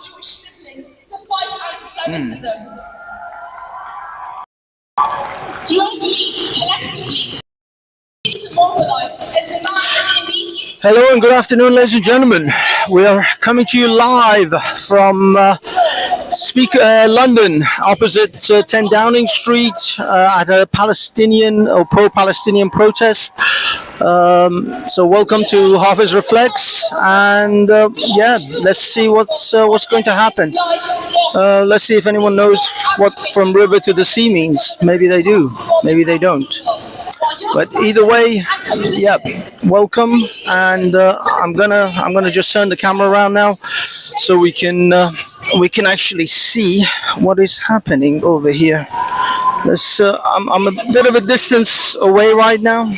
Jewish siblings to fight anti-Semitism. Globally, collectively, to mobilize and demand an immediate... Hello and good afternoon, ladies and gentlemen. We are coming to you live from London, opposite 10 Downing Street, at a Palestinian or pro-Palestinian protest. So welcome to Hafiz Reflects, and let's see what's going to happen. Let's see if anyone knows what from river to the sea means. Maybe they do, maybe they don't. But either way, welcome, and I'm gonna just turn the camera around now so we can actually see what is happening over here. I'm a bit of a distance away right now. We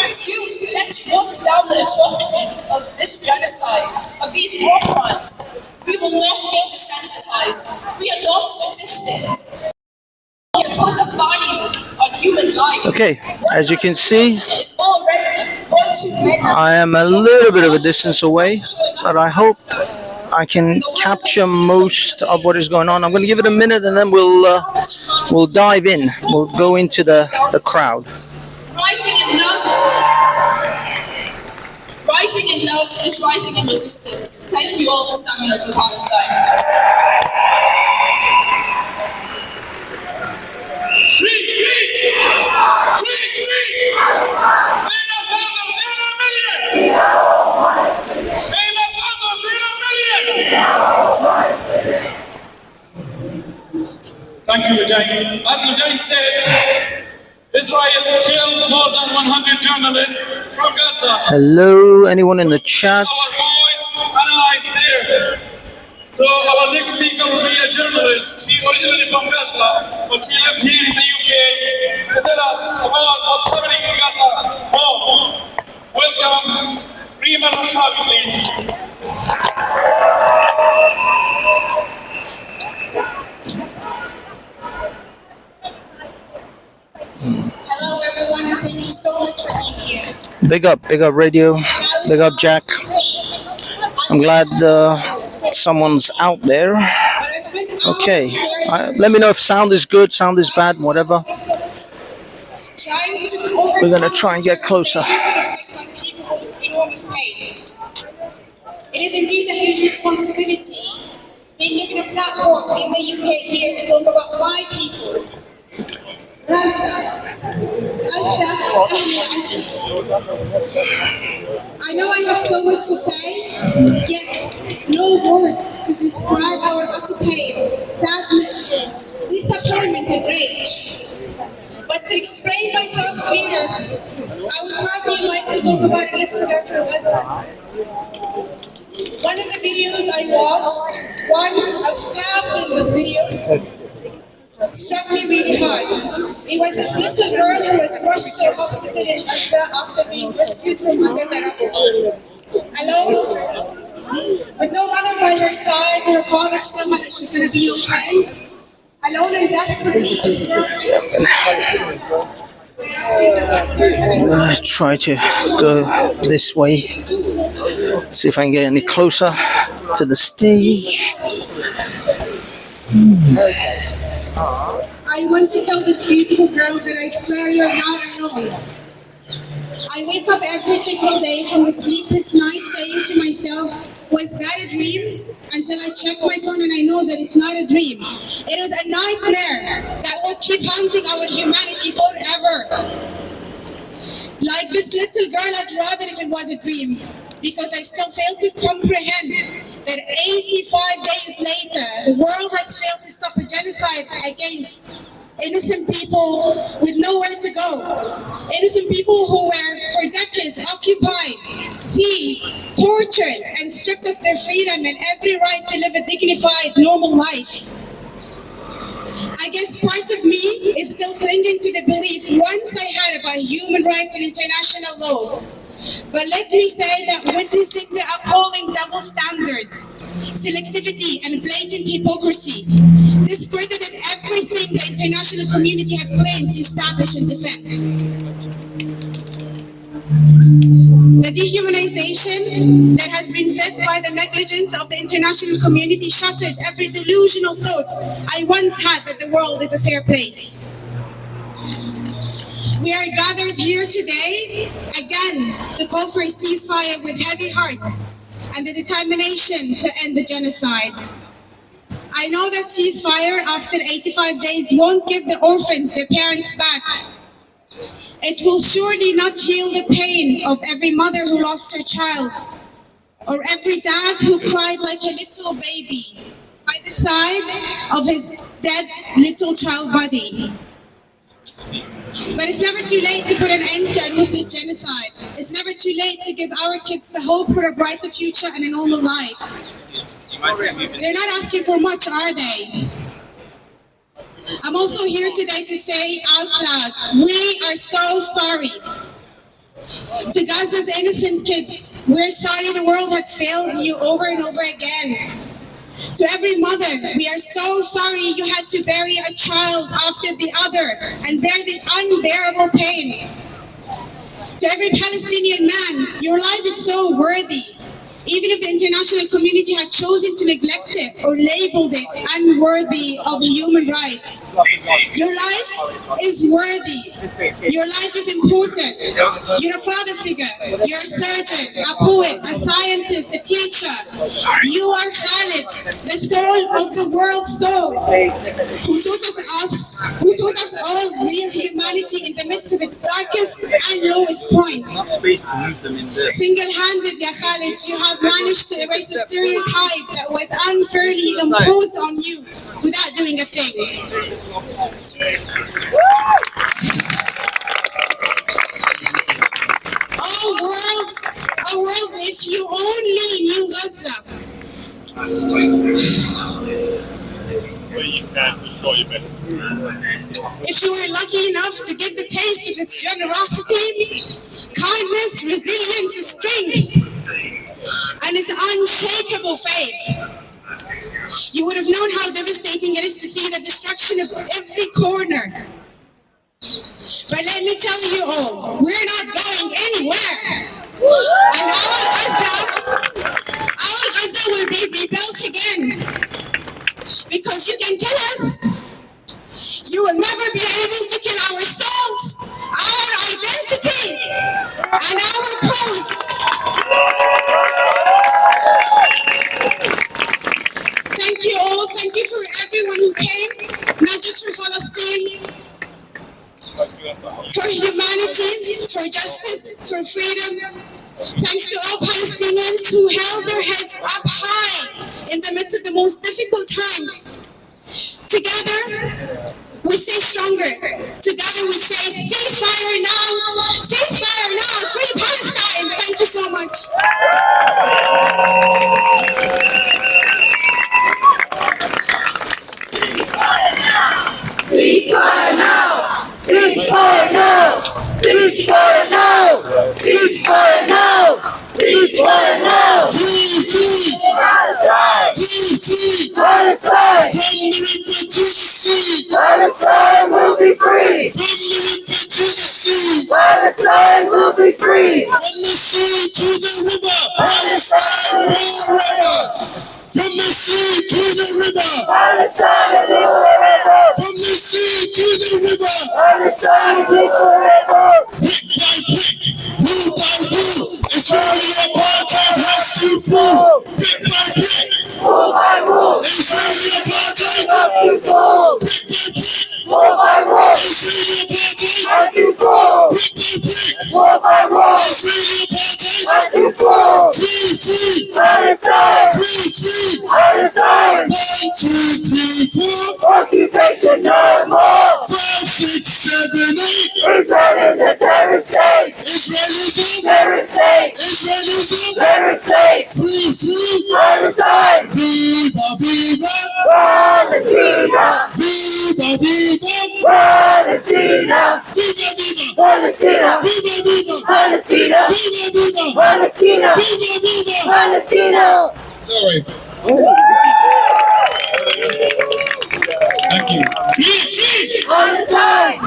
refuse to let you water down the atrocity of this genocide, of these war crimes. We will not be desensitized. We are not statistics. We have put a value on human life. Okay, as you can see, I am a little bit of a distance away, but I hope I can capture most of what is going on. I'm going to give it a minute, and then we'll dive in. We'll go into the crowd. Rising in love is rising in resistance. Thank you all for standing up for Palestine. Thank you, Rajai. As Rajai said, Israel killed more than 100 journalists from Gaza. Hello, anyone in the chat? Our voice analyzed there. So our next speaker will be a journalist. She originally from Gaza, but she lives here in the UK to tell us about what's happening in Gaza. Oh, welcome, Rima Al-Shabi, please. Hello everyone, and thank you so much for being here. Big up radio, big up Jack. I'm glad someone's out there. Okay, let me know if sound is good, sound is bad, whatever. We're gonna try and get closer. It is indeed a huge responsibility being given a platform in the UK here to talk about why people. I know I have so much to say, yet no words to describe our utter pain, sadness, disappointment, and rage. But to explain myself clearer, I would probably like to talk about a little girl from Gaza. One of the videos I watched, one of thousands of videos, struck me really hard. It was this little girl who was rushed to a hospital in Gaza after being rescued from under the rubble. Alone, with no mother by her side, her father to tell her that she's going to be okay. Alone and desperately. I'm gonna try to go this way, see if I can get any closer to the stage. I want to tell this beautiful girl that I swear you're not alone. I wake up every single day from a sleepless night saying to myself, was that a dream? Until I check my phone and I know that it's not a dream. It is a nightmare that will keep haunting our humanity forever. Like this little girl, I'd rather if it was a dream, because I still fail to comprehend that 85 days later, the world has failed to stop a genocide against innocent people with nowhere to go. Innocent people who were for decades occupied, seized, tortured, and stripped of their freedom and every right to live a dignified, normal life. I guess part of me is still clinging to the belief once I had about human rights and international law. But let me say that witnessing the appalling double standards, selectivity, and blatant hypocrisy discredited everything the international community has claimed to establish and defend. The dehumanization that has been fed by the negligence of the international community shattered every delusional thought I once had that the world is a fair place. We are gathered here today again to call for a ceasefire with heavy hearts and the determination to end the genocide. I know that ceasefire after 85 days won't give the orphans their parents back. It will surely not heal the pain of every mother who lost her child, or every dad who cried like a little baby by the side of his dead little child body. But it's never too late to put an end to a ruthless genocide. It's never too late to give our kids the hope for a brighter future and a normal life. They're not asking for much, are they? I'm also here today to say out loud, we are so sorry. To Gaza's innocent kids, we're sorry the world has failed you over and over again. To every mother, we are so sorry you had to bury a child after the other and bear the unbearable pain. To every Palestinian man, your life is so worthy. Even if the international community had chosen to neglect it or labeled it unworthy of human rights. Your life is worthy. Your life is important. You're a father figure. You're a surgeon, a poet, a scientist, a teacher. You are Khalid, the soul of the world's soul, who taught us all real humanity in the midst of its darkest and lowest point. Single-handed, Ya Khalid, you have managed to erase a stereotype that was unfairly imposed on you without doing a thing. Oh world, if you only knew Gaza. If you were lucky enough to get the taste of its generosity, kindness, resilience, strength, and its unshakable faith, you would have known how devastating it is to see the destruction of every corner. But let me tell you all, we're not going anywhere. And our Gaza will be rebuilt again. Because you can kill us, you will never be able to kill our souls, our identity, and our cause. Thank you all. Thank you for everyone who came, not just for Palestine, for humanity, for justice, for freedom. Thanks to all Palestinians who held their heads up high in the midst of the most difficult times. Together, we stay stronger. Together, we say, ceasefire now! Ceasefire now! Free Palestine! Thank you so much. Ceasefire now! Ceasefire now! Ceasefire now! Ceasefire now! Ceasefire now! Free! Palestine! Free! Palestine! From the river to the sea! Palestine will be free! From the river to the sea! Palestine will be free! From the sea to the river! Palestine forever! From the sea to the river! Palestine forever! From the sea to the river! Palestine forever! Brick by brick, rule by rule, Israeli apartheid has to fall. Brick by brick, Rule by rule! Israeli apartheid. Have to fall! Brick by brick, Rule by rule! Israeli apartheid. Have to fall! Brick by brick, Rule by rule! Israeli apartheid. Have to fall! Free, free, Palestine! free, free. Palestine! 1, 2, 3, 4, Occupation no more! 5, 6, 7, 8. Israel is a terrorist state! Israelism, Terrorist state! Israelism. Terrorist state! Free, free. Palestine! Viva, viva, Palestina! viva, viva, Palestina! viva, viva. Palestina! Viva, viva! Palestina! Viva, viva! Palestina! Viva, viva! Palestina! Sorry. Thank you. Free, free! Palestine!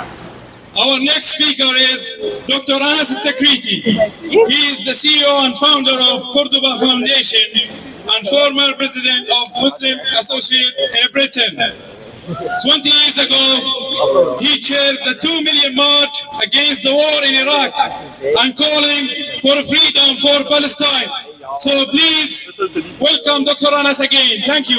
Our next speaker is Dr. Anas Takriti. He is the CEO and founder of Cordoba Foundation and former president of Muslim Associate in Britain. 20 years ago, he chaired the 2 million march against the war in Iraq and calling for freedom for Palestine. So please welcome Dr. Anas again. Thank you.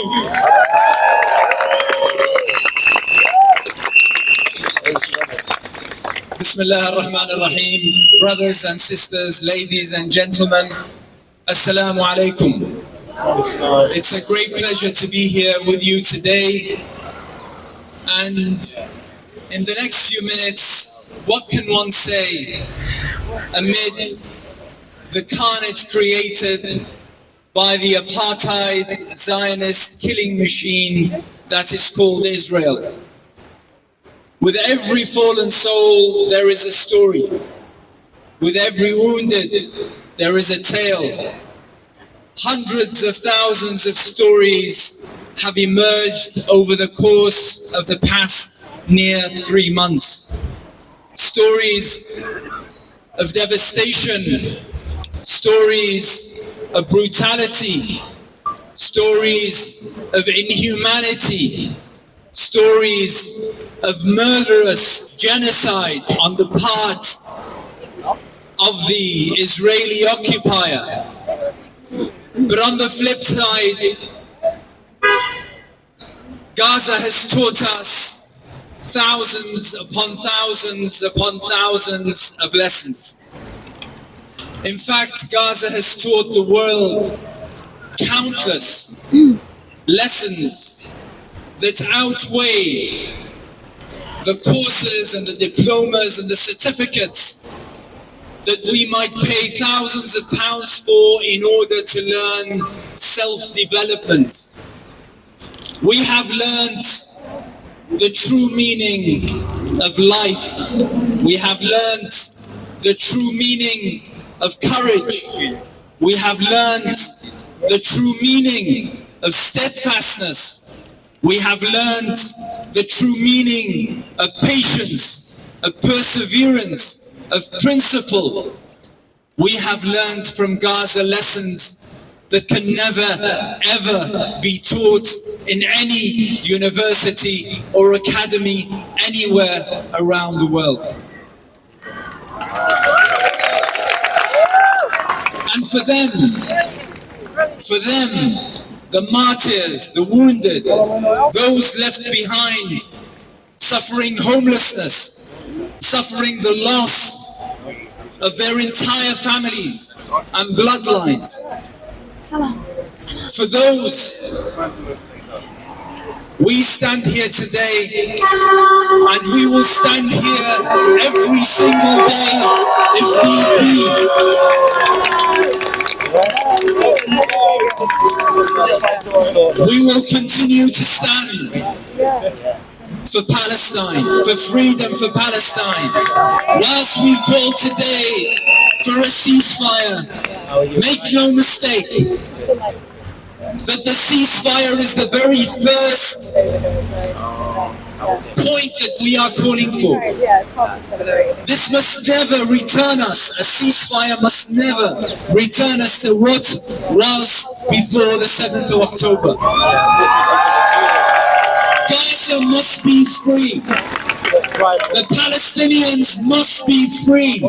Bismillah ar-Rahman ar-Rahim. Brothers and sisters, ladies and gentlemen, Assalamu alaikum. It's a great pleasure to be here with you today. And in the next few minutes, what can one say amid the carnage created by the apartheid Zionist killing machine that is called Israel? With every fallen soul, there is a story. With every wounded, there is a tale. Hundreds of thousands of stories have emerged over the course of the past near 3 months. Stories of devastation, stories of brutality, stories of inhumanity, stories of murderous genocide on the part of the Israeli occupier. But on the flip side, Gaza has taught us thousands upon thousands upon thousands of lessons. In fact, Gaza has taught the world countless lessons that outweigh the courses and the diplomas and the certificates that we might pay thousands of pounds for in order to learn self-development. We have learned the true meaning of life. We have learned the true meaning of courage. We have learned the true meaning of steadfastness. We have learned the true meaning of patience, of perseverance, of principle. We have learned from Gaza lessons that can never, ever be taught in any university or academy anywhere around the world. And for them, the martyrs, the wounded, those left behind, suffering homelessness, suffering the loss of their entire families and bloodlines. For those, we stand here today and we will stand here every single day if need be. We will continue to stand for Palestine, for freedom for Palestine. Whilst we call today for a ceasefire, make no mistake that the ceasefire is the very first point that we are calling for. This must never return us, a ceasefire must never return us to what was before the 7th of October. Gaza must be free. The Palestinians must be free.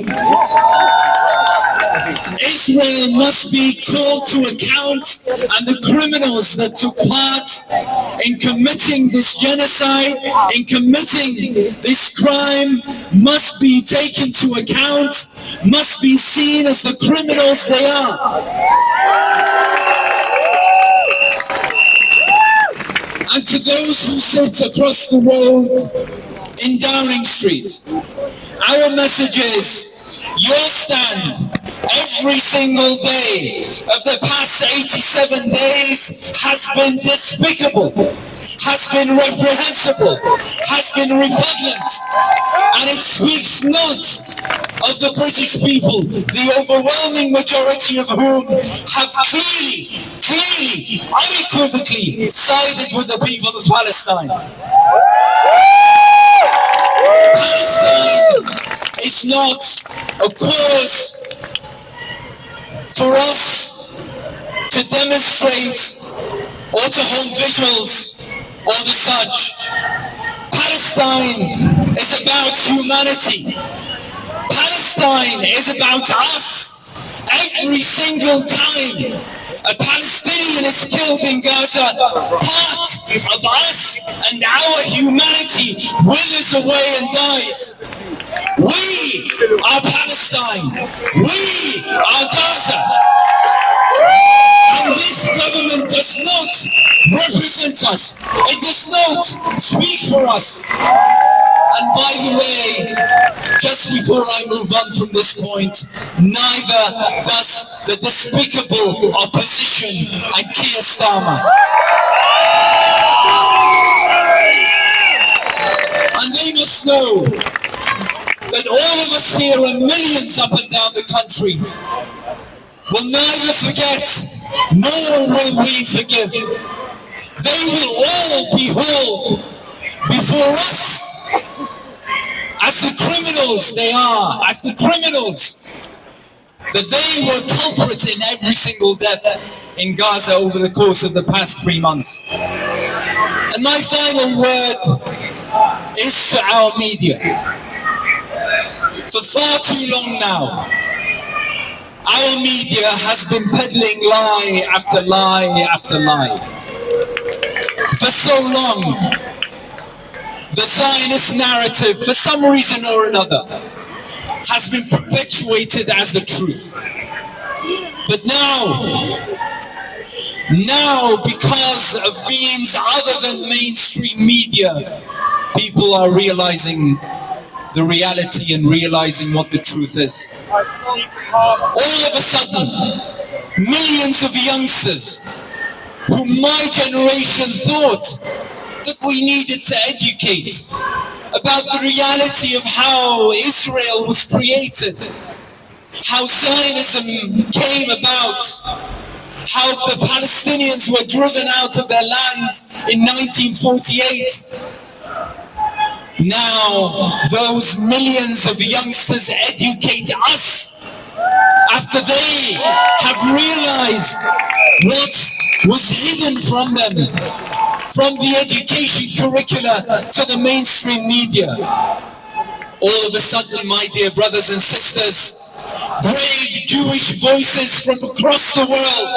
Israel must be called to account, and the criminals that took part in committing this genocide, in committing this crime, must be taken to account, must be seen as the criminals they are. And to those who sit across the road in Downing Street, our message is, your stand every single day of the past 87 days has been despicable, has been reprehensible, has been repugnant, and it speaks not of the British people, the overwhelming majority of whom have clearly, unequivocally sided with the people of Palestine. Palestine is not a cause for us to demonstrate or to hold vigils or the such. Palestine is about humanity. Palestine is about us. Every single time a Palestinian is killed in Gaza, part of us and our humanity withers away and dies. We are Palestine. We are Gaza. And this government does not represent us. It does not speak for us. And by the way, just before I move on from this point, neither does the despicable opposition and Keir Starmer. And they must know that all of us here and millions up and down the country will neither forget nor will we forgive. They will all be hauled before us as the criminals they are, as the criminals that they were culprits in every single death in Gaza over the course of the past 3 months. And my final word is to our media. For far too long now, our media has been peddling lie after lie after lie. For so long, the Zionist narrative, for some reason or another, has been perpetuated as the truth. But now, because of means other than mainstream media, people are realizing the reality and realizing what the truth is. All of a sudden, millions of youngsters whom my generation thought that we needed to educate about the reality of how Israel was created, how Zionism came about, how the Palestinians were driven out of their lands in 1948. Now, those millions of youngsters educate us after they have realized what was hidden from them, from the education curricula to the mainstream media. All of a sudden, my dear brothers and sisters, brave Jewish voices from across the world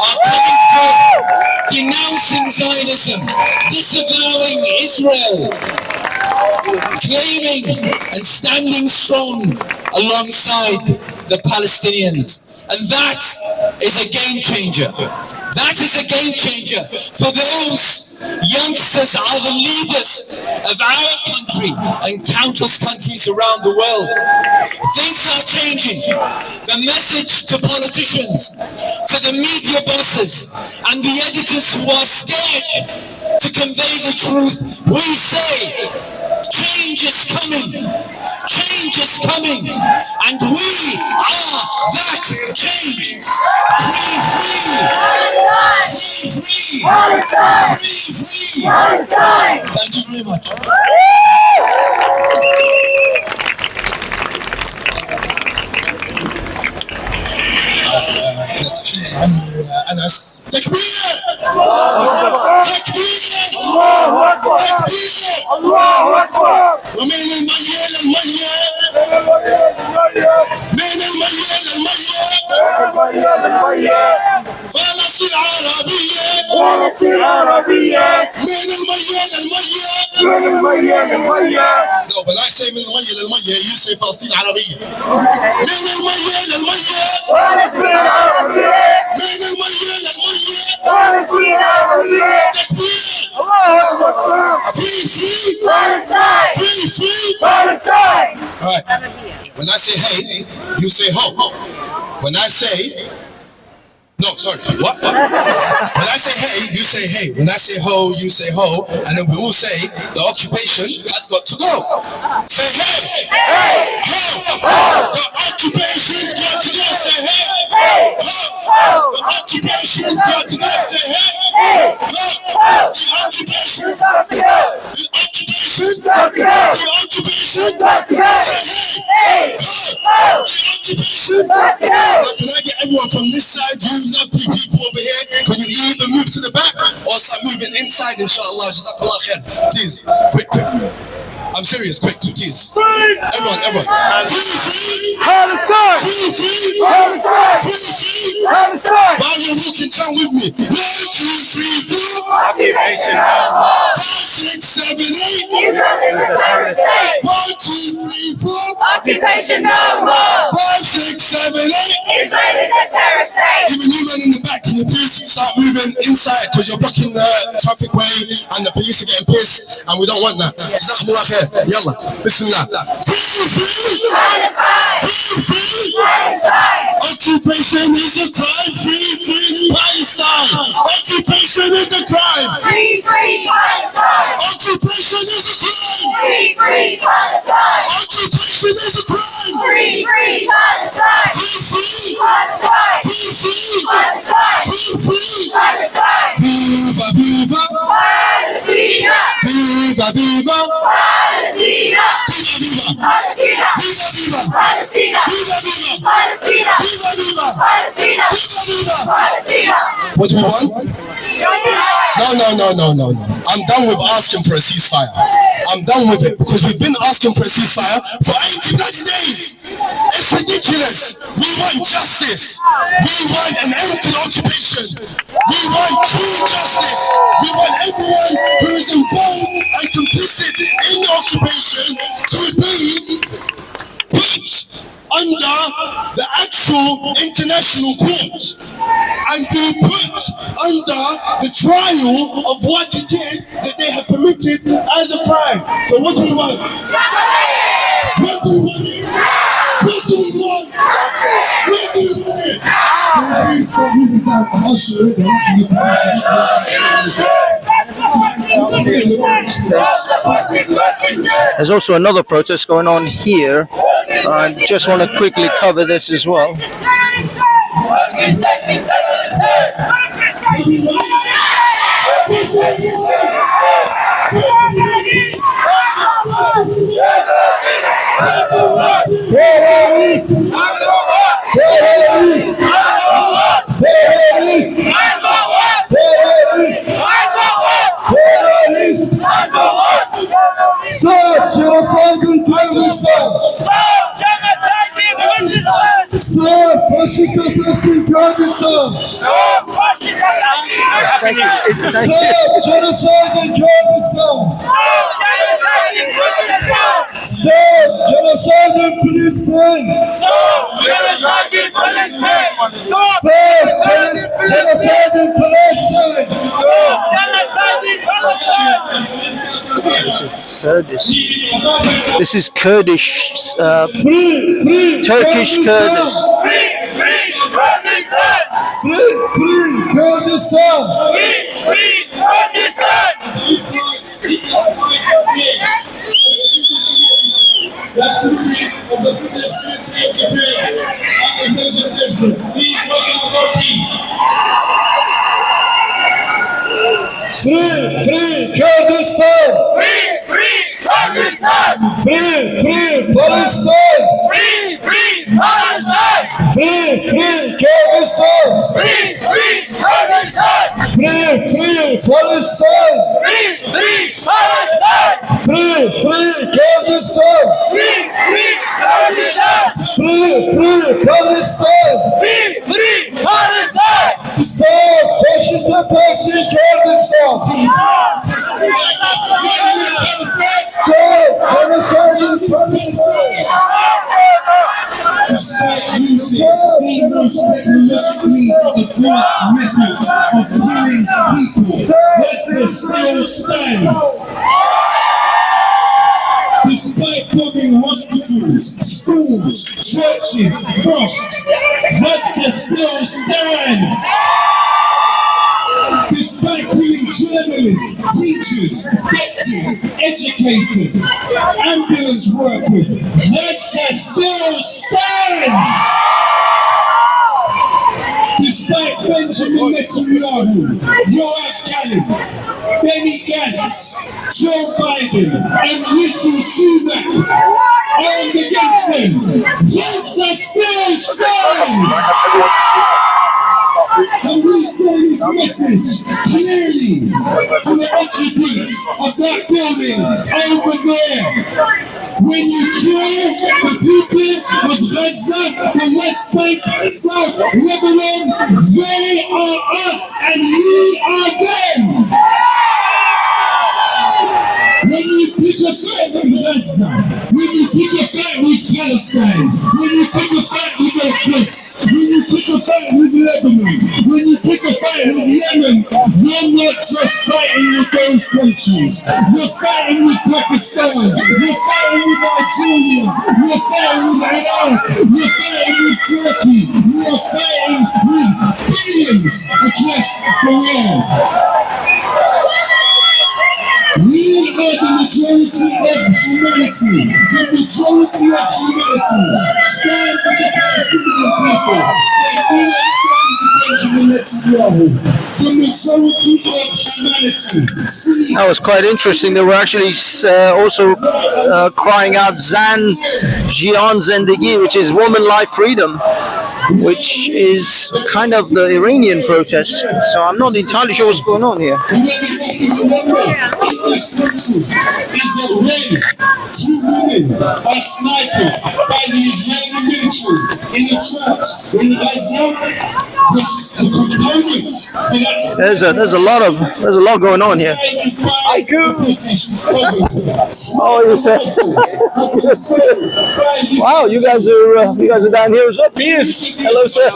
are coming forth, denouncing Zionism, disavowing Israel, claiming and standing strong alongside the Palestinians. And that is a game changer. That is a game changer for those youngsters are the leaders of our country and countless countries around the world. Things are changing. The message to politicians, to the media bosses and the editors who are scared to convey the truth, we say change is coming. Change is coming. And we are that change. Free, free. Free, free. Free, free. Thank you very much. نتحيي عمي أنس. تكبير! تكبير! تكبير! ومن المية للمية، من المية للمية، فلسطين عربية، من المية للمية. No, but I say من المية للمية, you say فلسطين عربية. من المية للمية. من المية للمية. تكبير. Free, free. Free, free. All right. When I say hey, you say ho. When I say, no, sorry, what? When I say hey, you say hey. When I say ho, you say ho. And then we all say the occupation has got to go. Say hey. Ho. The occupation's got to go. Say hey. Ho. The occupation's got to go. Say hey. Ho. The occupation. The occupation. The occupation. Say hey. to the back or start moving inside, inshallah. Jazakallah khair. Please, quick. I'm serious, quick, please. Everyone. Free. Palestine! Free. Palestine! Free. Palestine! While you're walking down with me. 1, 2, 3, 4. Occupation no more! 5, 6, 7, 8. Israel is a terrorist state! 1, 2, 3, 4. Occupation no more! 5, 6, 7, 8. Israel is a terrorist state! Even you men in the back, can you please start moving inside because you're blocking the traffic way and the police are getting pissed and we don't want that. Jazakumullah khair. Yalla, bismillah. Free. Palestine! Free. Palestine! Occupation is a crime. Free Palestine. Occupation is a crime. Free Palestine! Occupation is a crime. Free Palestine! Occupation is a crime. Free Palestine! Free. Palestine! Free. Palestine! Free. Palestine! Viva. Palestina! Viva. Palestina! Viva. Palestina! Viva. Palestina! Viva. Palestina! Viva. Palestina! Viva. Palestina! What do we want? No. I'm done with asking for a ceasefire. I'm done with it because we've been asking for a ceasefire for 80 bloody days. It's ridiculous. We want justice. We want an end to the occupation. We want true justice. We want everyone who is involved and complicit in the occupation to be put under the actual international court and be put under the trial of what it is that they have committed as a crime. So what do we want? What do we want? What do we want? What do we want? Please stop moving back. I'll show There's also another protest going on here. I just want to quickly cover this as well. Stop genocide in Kurdistan! Stop genocide in Kurdistan! Stop fascist attack in Kurdistan! Stop fascist attack in Kurdistan! Stop genocide in Kurdistan! Stop genocide in Kurdistan! Stop genocide in Palestine! Stop genocide in Palestine! Stop Genocide in Palestine! Stop genocide in Palestine! This is Kurdish, Free Turkish Kurdish. Free Kurdistan! Free Kurdistan! Free Kurdistan! That's the brief of the British Ministry of Defense and Intelligence Services. Please welcome our team. Free Kurdistan! Free Kurdistan! Free Palestine! Free Palestine! Free Kurdistan! Free Kurdistan! Free Palestine! Free Palestine! Free Kurdistan! Free Kurdistan! Free Palestine! Free Palestine! Stop fascist attacks in Kurdistan! Stop genocide in Palestine! Despite using the most technologically advanced methods of killing people, Gaza still stands. Despite bombing hospitals, schools, churches, mosques, Gaza still stands. Despite killing journalists, teachers, doctors, educators, ambulance workers, Gaza still stands. Despite Benjamin Netanyahu, Yoav Gallant, Benny Gantz, Joe Biden, and Rishi Sunak armed against them, Gaza still stands. And we say this message clearly to the occupants of that building over there. When you kill the people of Gaza, the West Bank, South Lebanon, they are us and we are them. When you pick a fight with Gaza, when you pick a fight with Palestine, when you pick a fight with the Turks, when you pick a fight with Lebanon, when you pick a fight with Yemen, you're not just fighting with those countries. You're fighting with Pakistan, you're fighting with Algeria, you're fighting with Iraq, you're fighting with Turkey, you're fighting with billions across the world. We are the majority of humanity. The majority of humanity stand with the Palestinian people. They do not stand with Benjamin Netanyahu. The majority of humanity. That was quite interesting. They were actually also crying out Zan Jian Zendegi, which is Woman Life Freedom, which is kind of the Iranian protest. So I'm not entirely sure what's going on here. This country is that when 2 women are sniped by the Israeli military in a church in Gaza, the components for that There's a lot going on here. Oh, you said. Wow, you guys are down here as well. Piers, hello, sir.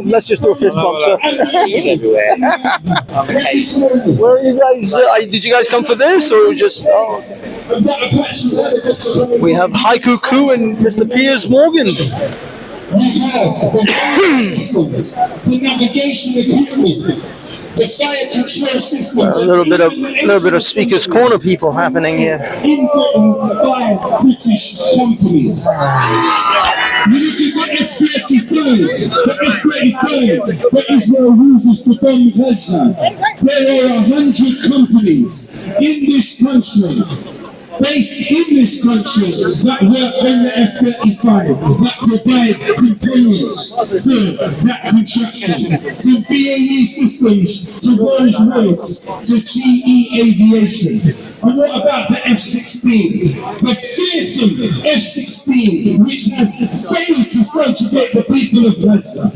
Let's just do a fist bump, sir. Where are you guys? Did you guys come for this, or just? We have Haiku Ku and Mr. Piers Morgan. We have the systems, the navigation equipment, the fire control systems. A little bit of speaker's corner people happening here. In Britain by British companies. You look at the F-35 that Israel uses to bomb Gaza. There are 100 companies in this country, based in this country, that work on the F-35, that provide components for that contraction, from BAE Systems to Rolls-Royce to GE Aviation. And what about the F-16? The fearsome F-16, which has failed to subjugate the people of Gaza.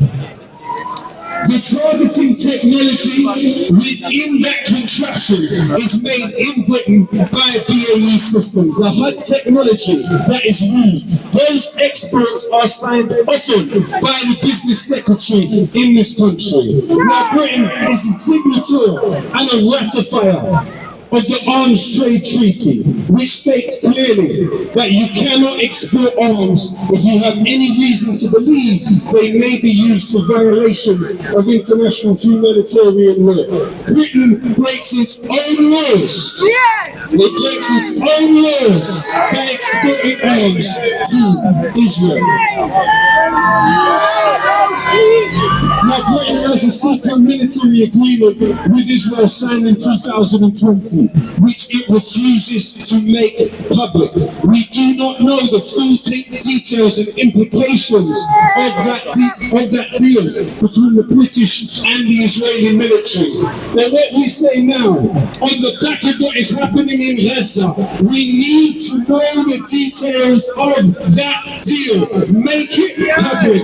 The targeting technology within that contraption is made in Britain by BAE Systems. The HUD technology that is used, those experts are signed often by the business secretary in this country. Now Britain is a signature and a ratifier of the Arms Trade Treaty, which states clearly that you cannot export arms if you have any reason to believe they may be used for violations of international humanitarian law. Britain breaks its own laws. It breaks its own laws by exporting arms to Israel. Now Britain has a secret military agreement with Israel signed in 2020, which it refuses to make public. We do not know the full details and implications of that deal between the British and the Israeli military. But what we say now, on the back of what is happening in Gaza, we need to know the details of that deal. Make it public.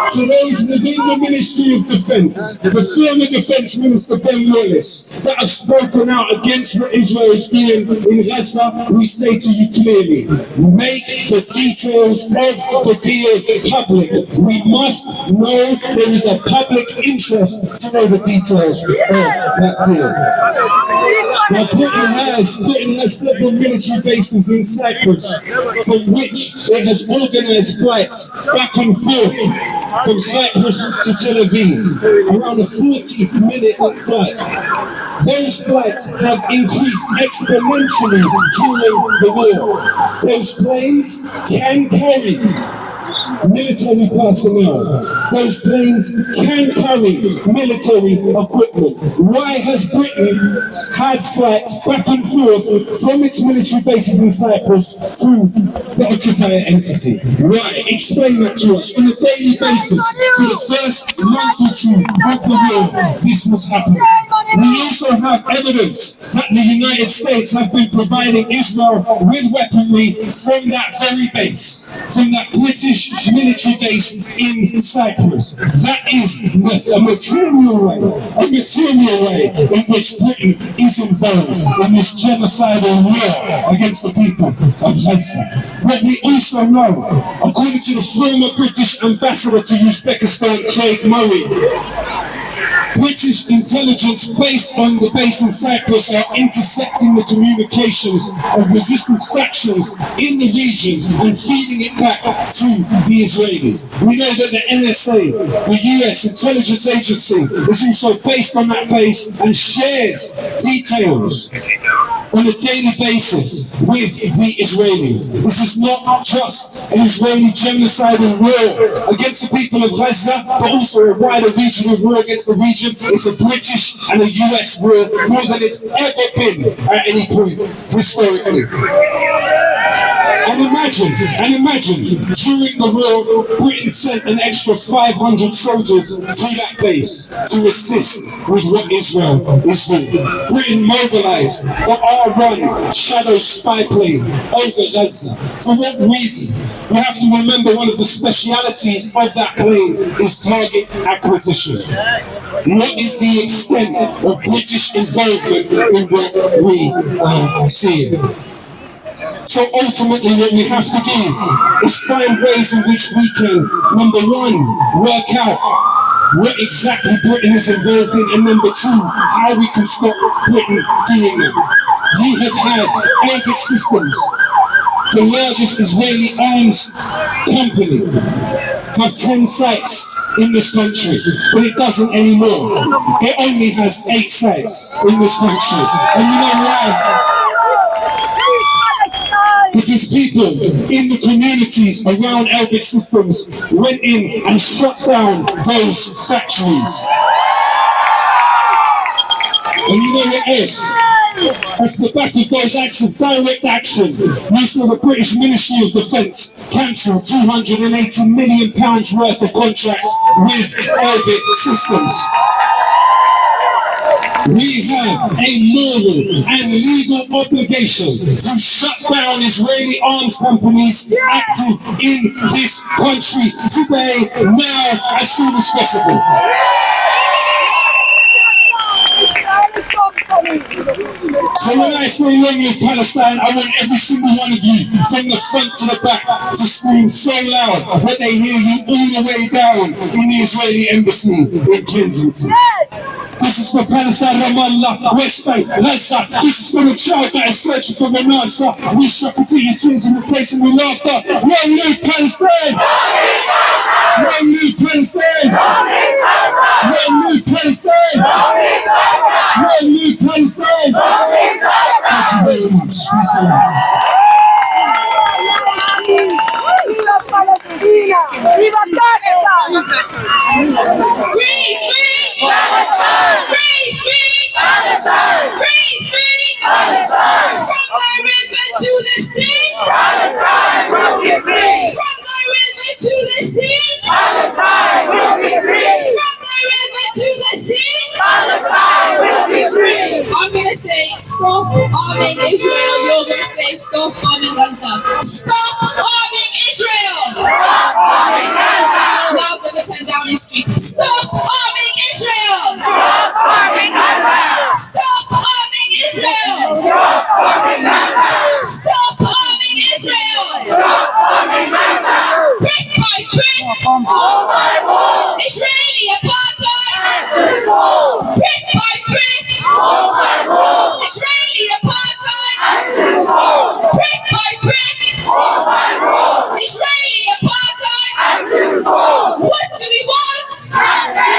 To those within the Ministry of Defence, the former Defence Minister Ben Wallace, that have spoken out against what Israel is doing in Gaza, we say to you clearly, make the details of the deal public. We must know there is a public interest to know the details of that deal. Now Britain has several military bases in Cyprus, from which it has organised flights back and forth from Cyprus to Tel Aviv, around a 40-minute flight. Those flights have increased exponentially during the war. Those planes can carry military personnel. Those planes can carry military equipment. Why has Britain had flights back and forth from its military bases in Cyprus to the occupier entity? Why? Explain that to us. On a daily basis, for the first month or two of the war, this was happening. We also have evidence that the United States have been providing Israel with weaponry from that very base, from that British military base in Cyprus. That is a material way in which Britain is involved in this genocidal war against the people of Gaza. What we also know, according to the former British ambassador to Uzbekistan, Craig Murray, British intelligence based on the base in Cyprus are intercepting the communications of resistance factions in the region and feeding it back to the Israelis. We know that the NSA, the US intelligence agency, is also based on that base and shares details on a daily basis with the Israelis. This is not just an Israeli genocidal war against the people of Gaza, but also a wider regional war against the region. It's a British and a US war more than it's ever been at any point historically. And imagine, during the war, Britain sent an extra 500 soldiers to that base to assist with what Israel is doing. Britain mobilized the R-1 shadow spy plane over Gaza. For what reason? We have to remember one of the specialities of that plane is target acquisition. What is the extent of British involvement in what we are seeing? So ultimately what we have to do is find ways in which we can, number one, work out what exactly Britain is involved in, and number two, how we can stop Britain doing that. You have had Elbit Systems, the largest Israeli arms company, have 10 sites in this country, but it doesn't anymore. It only has 8 sites in this country. And you know why? Because people in the communities around Elbit Systems went in and shut down those factories. And you know what else? Off the back of those acts of direct action, we saw the British Ministry of Defence cancel £280 million worth of contracts with Elbit Systems. We have a moral and legal obligation to shut down Israeli arms companies active in this country today, now, as soon as possible. So when I say long live Palestine, I want every single one of you, from the front to the back, to scream so loud that they hear you all the way down in the Israeli embassy in Kensington. This is for Palestine, Ramallah, West Bank, Gaza. This is for the child that is searching for an answer. We shall continue tears and replacing with laughter. Long live Palestine! Long live Palestine! Long live Palestine! Long live Palestine! Thank you very much. Viva Palestina! Viva Palestine! Free, free! Palestine! Free, free! Palestine! Free, free! Palestine! From the river to the sea! Palestine will be free! From the river to the sea! Palestine will be free! From the river to the sea! Palestine will be free! I'm gonna say stop arming Israel. You're gonna say stop arming Gaza. Stop arming Israel. Stop arming Gaza! Louder the 10 Downing Street. Stop arming Israel. Stop arming Gaza! Stop arming Israel. Stop arming Gaza! Stop arming Israel. Stop arming Gaza! Brick by brick. Wall by wall! Israeli apartheid. Has to fall! Brick by brick. Wall by wall! Israeli apartheid. Has to fall! Brick by brick. Wall by wall! Israeli apartheid. Has to fall! What do we want? Palestine!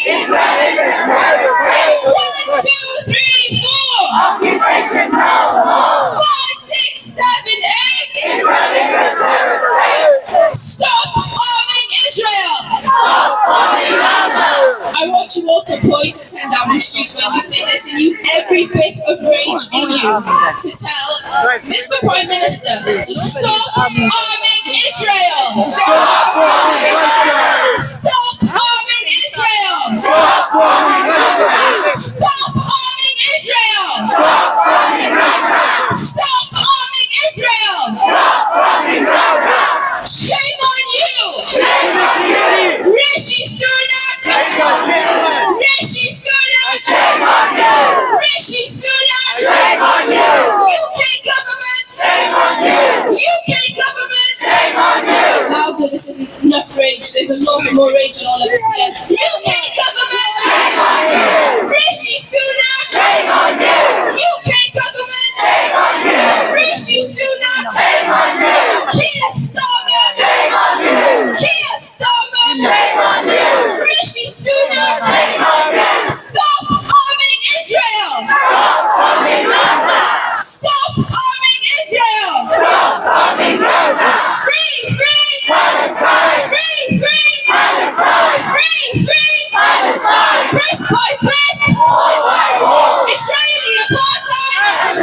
Israel is a terrorist state. 1, 2, 3, 4. Occupation no more. 5, 6, 7, 8. Israel is a terrorist state. Stop arming Israel. Stop arming Gaza. I want you all to point to 10 Downing Street when you say this and use every bit of rage in you to tell Mr. Prime Minister to stop arming Israel. Stop arming Israel. Stop arming Israel. Stop arming Israel. Stop arming Israel. Stop arming Israel. Stop arming Israel. Stop arming Israel. Shame on you. Shame on you. Rishi Sunak. Rishi Sunak. Shame on you. Rishi Sunak. Shame on you. UK government. Shame on you. UK government. Shame on you. Louder, this is enough rage. There's a lot more rage in all of this here. UK government. Shame on you. Rishi Sunak. Shame on you. UK government. Shame on you. Rishi Sunak. Shame on you. Keir Starmer. Shame on you. Keir Starmer. Shame on you. Rishi Sunak. Shame on you. Stop arming Israel. Stop arming Gaza. Stop arming Israel. Stop arming Gaza. Free, free Palestine. Free, free Palestine. Free, free Palestine. Brick by brick. Wall by wall. Israeli apartheid.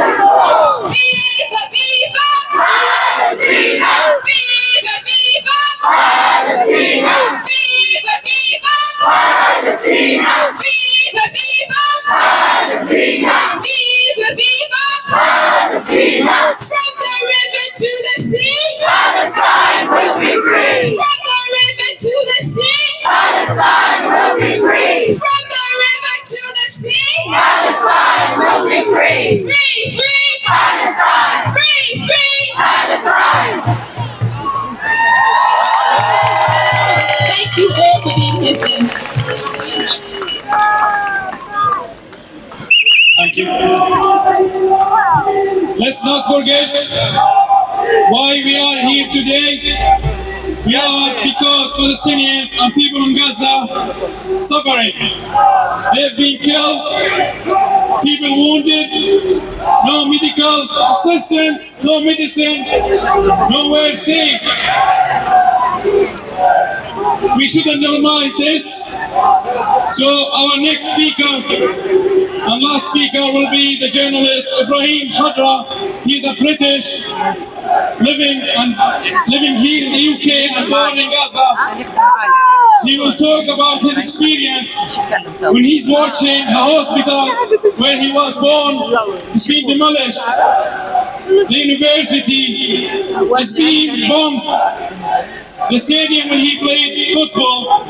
Viva, viva Palestina. Viva, viva Palestina. Viva, viva Palestina. Viva, viva Palestina. Viva, viva Palestina. From the river to the sea, Palestine will be free. From the river to the sea, Palestine will be free. From the river to the sea, Palestine will be free. Free, free Palestine. Free, free Palestine. Thank you all for being here today. Thank you. Let's not forget why we are here today. We are because Palestinians and people in Gaza suffering. They've been killed, people wounded, no medical assistance, no medicine, nowhere safe. We shouldn't normalize this. So our next speaker and last speaker will be the journalist Ibrahim Chadra. He's a British living here in the UK and born in Gaza. He will talk about his experience when he's watching the hospital where he was born is being demolished. The university is being bombed. The stadium when he played football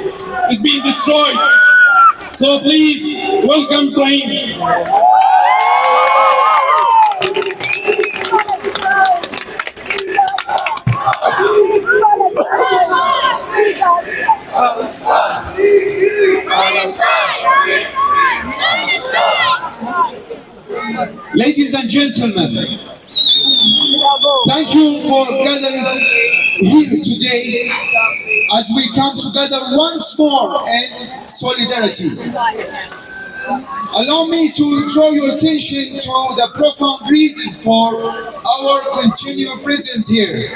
is being destroyed. So please welcome Ibrahim. Ladies and gentlemen, thank you for gathering here today as we come together once more in solidarity. Allow me to draw your attention to the profound reason for our continued presence here.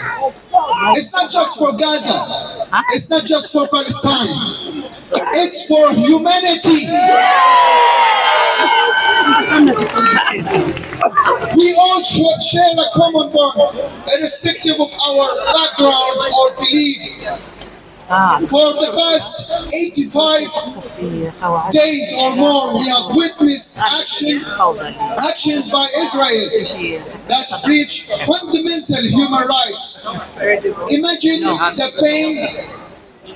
It's not just for Gaza, it's not just for Palestine, it's for humanity. We all share a common bond, irrespective of our background or beliefs. For the past 85 days or more, we have witnessed actions by Israel that breach fundamental human rights. Imagine the pain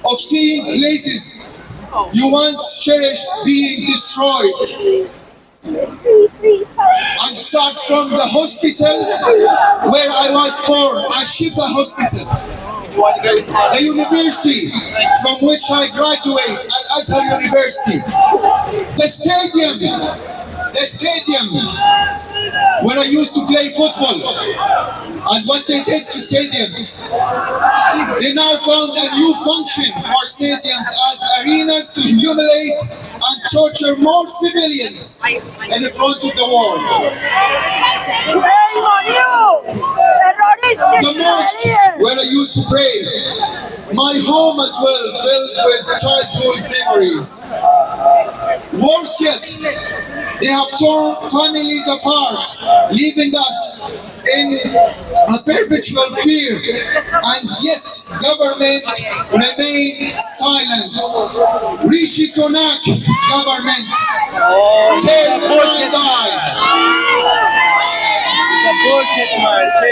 of seeing places you once cherished being destroyed. And start from the hospital where I was born, Al-Shifa Hospital. The university from which I graduate, Al-Azhar University. The stadium where I used to play football. And what they did to stadiums. They now found a new function for stadiums as arenas to humiliate torture more civilians in the front of the world. Shame on you! Terroristic The mosque where I used to pray, my home as well, filled with childhood memories. Worse yet, they have torn families apart, leaving us in a perpetual fear, and yet government remain silent. Rishi Sunak government turn a blind eye.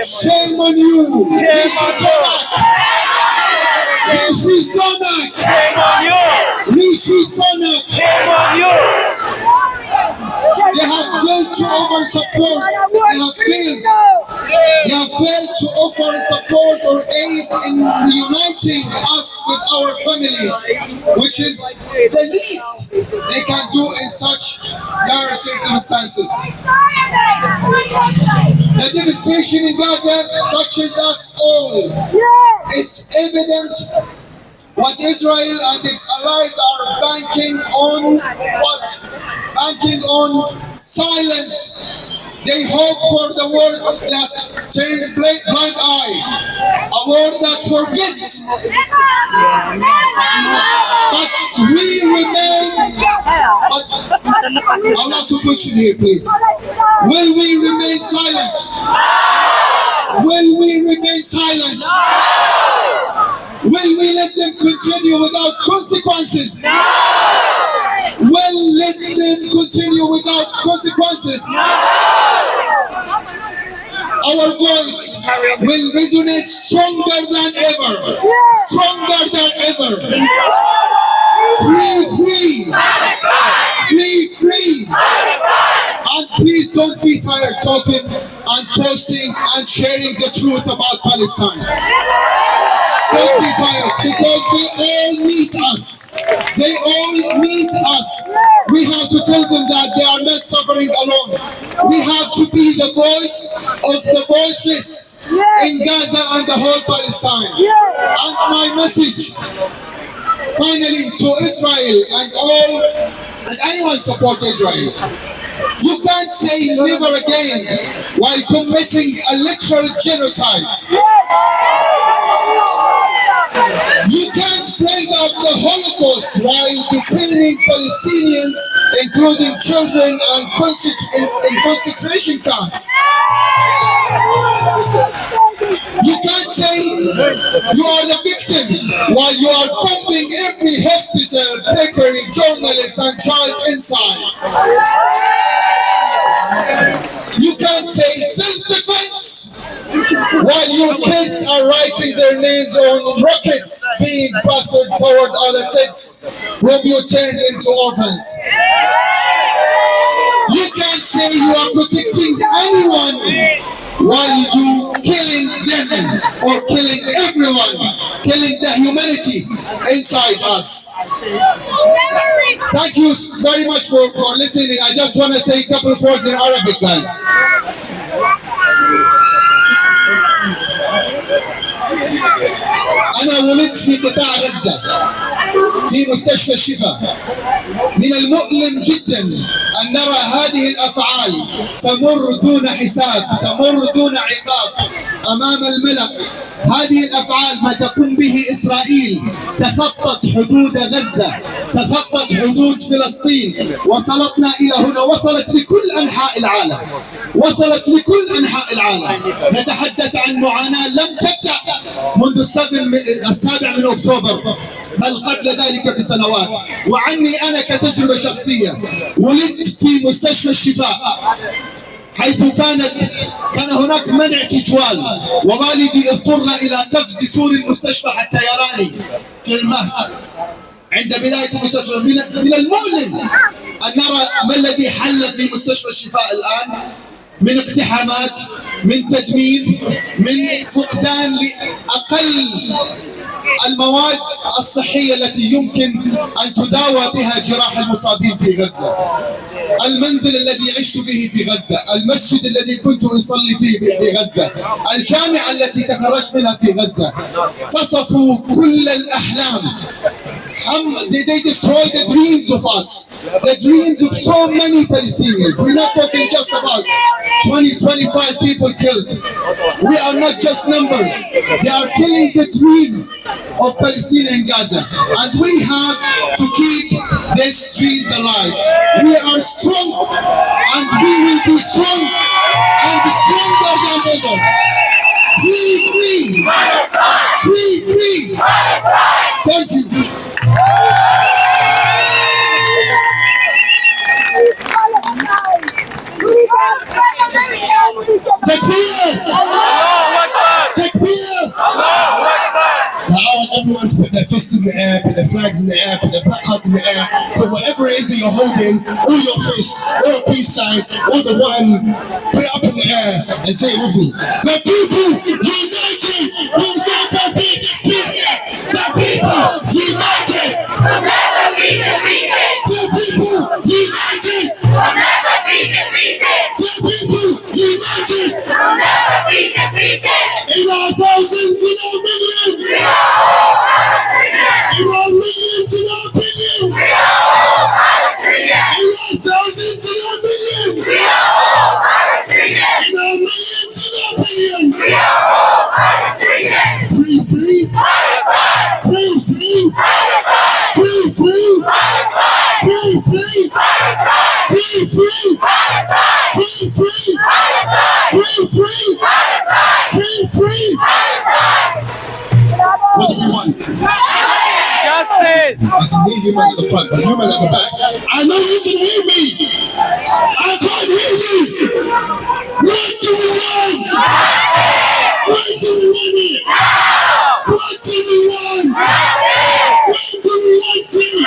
Shame on you, Rishi Sunak. Rishi Sunak. Shame on you! Rishi Sunak. Shame on you! They have failed to offer support. They have failed to offer support or aid in reuniting us with our families, which is the least they can do in such dire circumstances. The devastation in Gaza touches us all. It's evident what Israel and its allies are banking on. Banking on silence. They hope for the word that turns blind eye, a word that forgets. But we remain. But I'll ask a question here, please. Will we remain silent? Will we remain silent? Will we let them continue without consequences? Will let them continue without consequences? Our voice will resonate stronger than ever. Stronger than ever. Free, free. Free, free. And please don't be tired talking and posting and sharing the truth about Palestine. Don't be tired, because they all need us. They all need us. We have to tell them that they are not suffering alone. We have to be the voice of the voiceless in Gaza and the whole Palestine. And my message, finally, to Israel and anyone support Israel. You can't say never again while committing a literal genocide. You can't bring up the Holocaust while detaining Palestinians, including children, and in concentration camps. You can't say you are the victim while you are bombing every hospital, bakery, journalist, and child inside. You can't say self-defense while your kids are writing their names on rockets being busted toward other kids whom you turned into orphans. You can't say you are protecting anyone while you killing them or killing everyone, killing the humanity inside us. Thank you very much for listening. I just want to say a couple of words in Arabic, guys. أنا ولدت في قطاع غزة في مستشفى الشفاء. من المؤلم جدا أن نرى هذه الأفعال تمر دون حساب، تمر دون عقاب أمام الملأ. هذه الأفعال ما تقوم به إسرائيل تخطت حدود غزة، تخطت حدود فلسطين، وصلتنا إلى هنا، وصلت لكل أنحاء العالم، وصلت لكل أنحاء العالم. نتحدث عن معاناة لم تبدأ منذ 7 من أكتوبر، بل قبل ذلك بسنوات. وعني أنا كتجربة شخصية، ولدت في مستشفى الشفاء، حيث كان هناك منع تجوال، ووالدي اضطر إلى قفز سور المستشفى حتى يراني في المهد عند بداية المستشفى. من المؤلم أن نرى ما الذي حل في مستشفى الشفاء الآن من اقتحامات، من تدمير، من فقدان لأقل المواد الصحية التي يمكن أن تداوى بها جراح المصابين في غزة. المنزل الذي عشت به في غزة، المسجد الذي كنت أصلي فيه في غزة، الجامعة التي تخرجت منها في غزة. قصفوا كل الأحلام. They destroyed the dreams of us. the dreams of so many Palestinians. We're not talking just about 20, 25 people killed. We are not just numbers. They are killing the dreams of Palestine and Gaza. And we have to keep these dreams alive. We are strong and we will be strong and stronger than ever. Free, free! Free, free! Thank you. Takbir! Takbir! Now I want everyone to put their fists in the air, put their flags in the air, put their placards in the air, put whatever it is that you're holding, or your fist, or a peace sign, or the one, put it up in the air and say it with me. The people united will never be defeated! The people united will never be defeated! The people united will never be defeated! The people united will never be defeated! In our thousands, in our millions! In our millions, in our billions! In our thousands, in our millions! In our millions, in our billions! Free, free! Free, free! Free, free! Free, free! Free, free! Free, free! Free, free! Free, free! What do we want? Justice! I can hear you man at the front, but you man at the back. I know you can hear me! I can't hear you! What do we want? When do we want it? What do we want? When do we want it?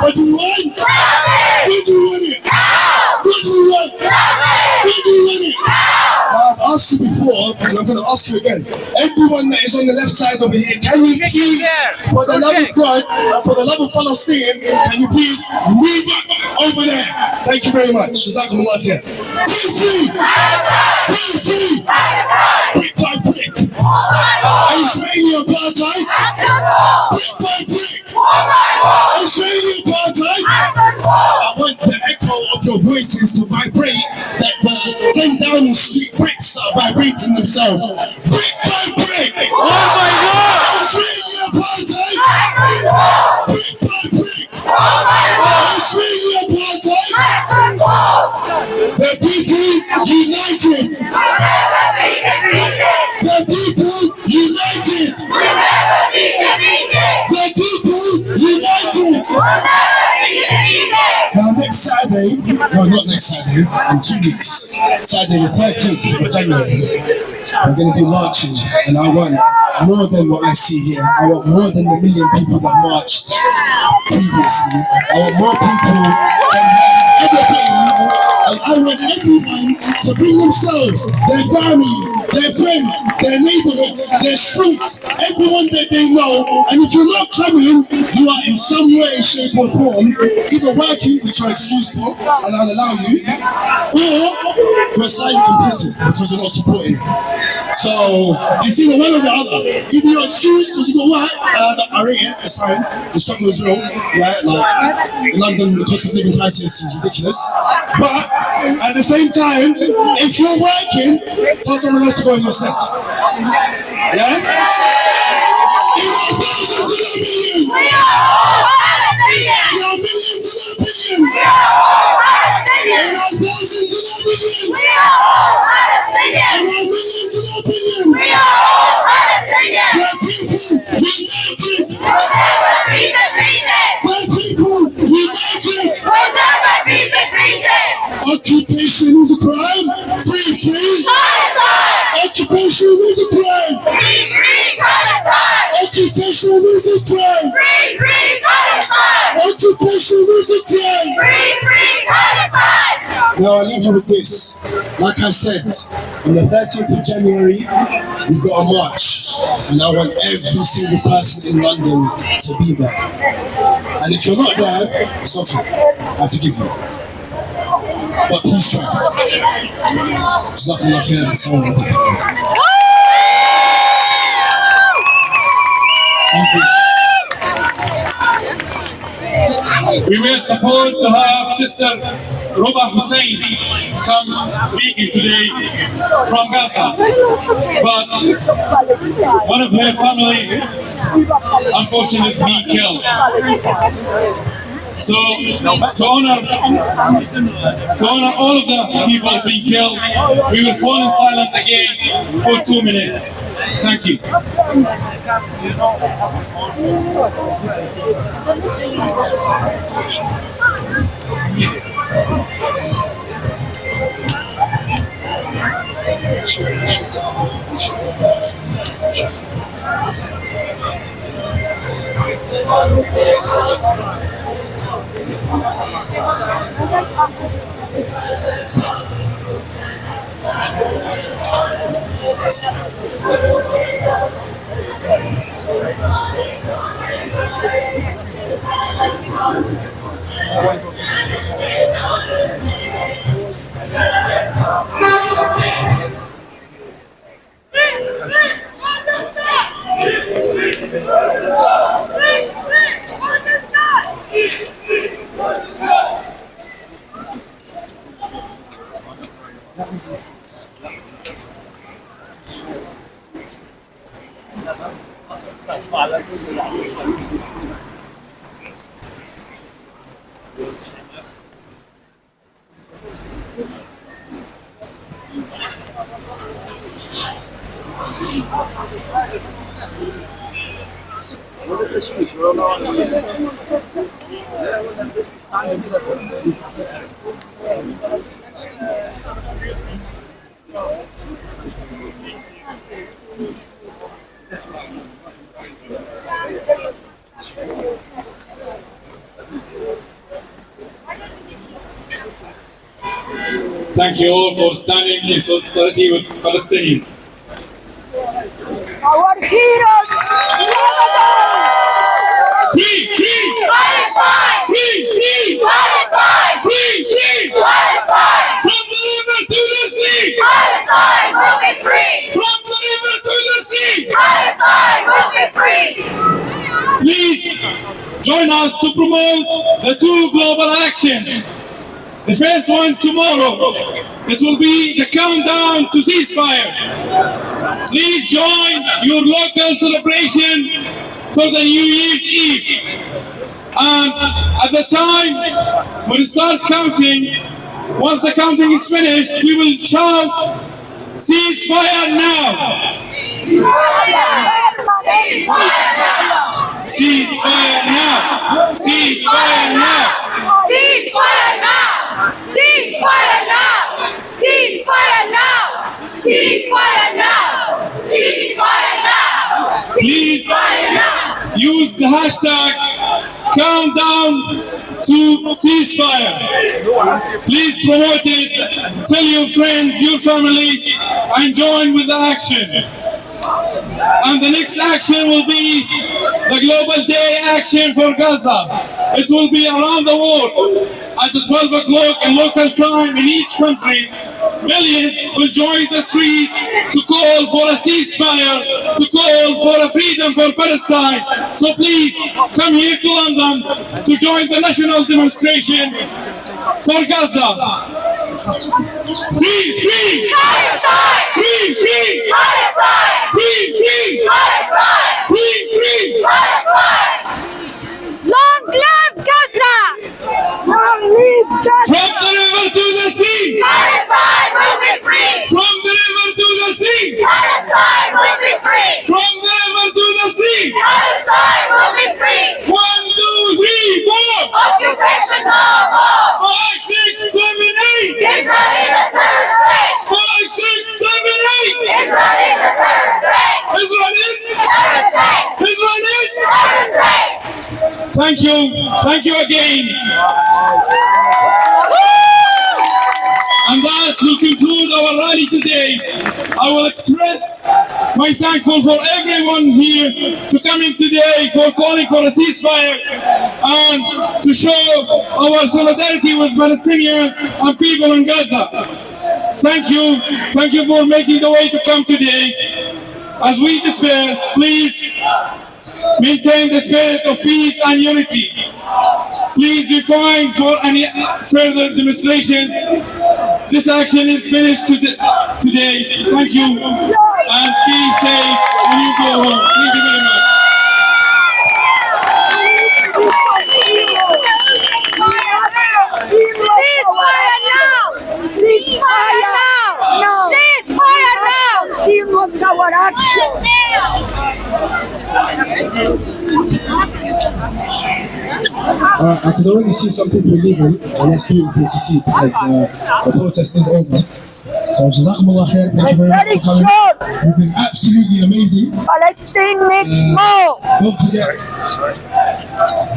What do we want? When do we want it? What do we want? When do we want it? Now, I've asked you before, and I'm going to ask you again. Everyone that is on the left side over here, can you please, for the love of God and for the love of Palestine, can you please move up over there? Thank you very much. Jazakumullah khair. Free, free! Free, free! Brick by brick. Israeli apartheid. Brick by brick. Israeli apartheid. I want the echo of your voices to vibrate, that the 10 Downing Street bricks are vibrating themselves. Brick by brick. Oh my God! Israeli apartheid. Brick by brick. Israeli apartheid. The people united. The people united. The people united. Now next Saturday, no not next Saturday, in 2 weeks, Saturday the 13th of January, we're going to be marching, and I want more than what I see here. I want more than the million people that marched previously. I want more people than ever been, and I want everyone to bring themselves, their families, their friends, their neighborhoods, their streets, everyone that they know. And if you're not coming, you are in some way, shape or form either working, which you're excused for, and I'll allow you, or you're slightly complicit because you're not supporting it. So it's either one or the other. Either you're excused because you got work, I rate it, it's fine, the struggle is real, yeah, like in London the cost of living crisis is ridiculous. But at the same time, if you're working, tell someone else to go in your stead. Yeah? In our thousands and our millions! In our millions and our billions! In our thousands and our millions! In our millions and our billions! The people united! The people united! Occupation is a crime. Free, free. Occupation is a crime. Occupation is a crime. Occupation is a crime. Now I leave you with this. Like I said, on the 13th of January, we've got a march, and I want every single person in London to be there. And if you're not there, it's okay. I forgive you. But please try. Jazakallah khair. Assalamu alaikum. Thank you. We were supposed to have Sister Ruba Hussein come speaking today from Gaza, but one of her family unfortunately being killed. So to honor all of the people being killed, we will fall in silence again for 2 minutes. Thank you. Thank you all for standing in solidarity with Palestinians. Our heroes! Free! Free! Palestine! Free! Free! Palestine! Free! Free! Palestine! From the river to the sea! Palestine will be free! From the river to the sea! Palestine will be free! Please join us to promote the 2 global actions. The first one tomorrow. It will be the countdown to ceasefire. Please join your local celebration for the New Year's Eve. And at the time when we start counting, once the counting is finished, we will shout, ceasefire now! Ceasefire now! Ceasefire now! Ceasefire now! Ceasefire now! Ceasefire now! Ceasefire now! Ceasefire now! Please use the hashtag countdown to ceasefire. Please promote it, tell your friends, your family, and join with the action. And the next action will be the Global Day Action for Gaza. It will be around the world at 12 o'clock in local time in each country. Millions will join the streets to call for a ceasefire, to call for a freedom for Palestine. So please come here to London to join the national demonstration for Gaza. Free, free! Palestine! Free, free! Palestine! Free, free! Palestine! Free, free! Palestine! Long live Gaza! Long live Gaza! From the river to the sea! Palestine will be free! From the river to the sea! Palestine will be free! From the river to the sea! Palestine will be free! 1, 2, 3, 4! Occupation no more! 5, 6, 7, 8! Israel is a terrorist state! 5, 6, 7, 8! Israel is a terrorist state! Israel is! Terrorist state! Israel is! Terrorist state! Thank you. Thank you again. And that will conclude our rally today. I will express my thankful for everyone here to coming today, for calling for a ceasefire, and to show our solidarity with Palestinians and people in Gaza. Thank you. Thank you for making the way to come today. As we disperse, please maintain the spirit of peace and unity. Please refrain for any further demonstrations. This action is finished today. Thank you, and be safe when you go home. Thank you very much. Ceasefire now! Ceasefire now! Ceasefire now! Give us our action! I can already see some people leaving, and that's beautiful to see because the protest is over. So, Jazakumullah khair, thank you very much for coming. You've been absolutely amazing. Palestine needs more! Don't forget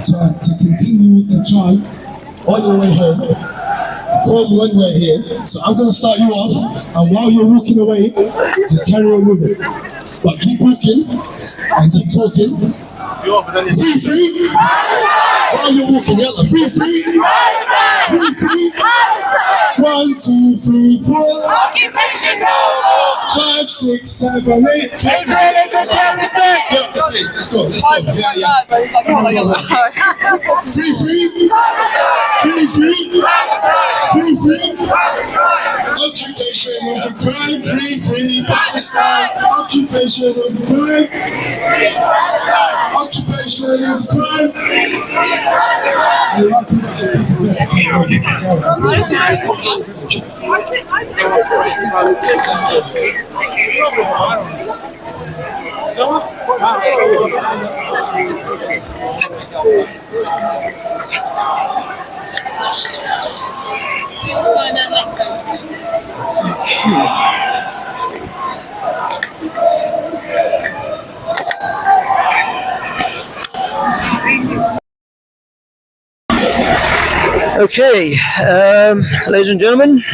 to continue to try on your way home from when we're here. So I'm going to start you off, and while you're walking away, just carry on with it. But keep walking and keep talking. Free, free. While you're walking, yalla. Free, free. Free, free. 1, 2, 3, 4. Occupation no more! 5, 6, 7, 8. Israel is a terrorist state! Let's go. Yeah. Free, free. Free, free. Free, free. Occupation is a crime. Free, free. Palestine. Occupation is a crime. Occupation is a crime. Okay, ladies and gentlemen,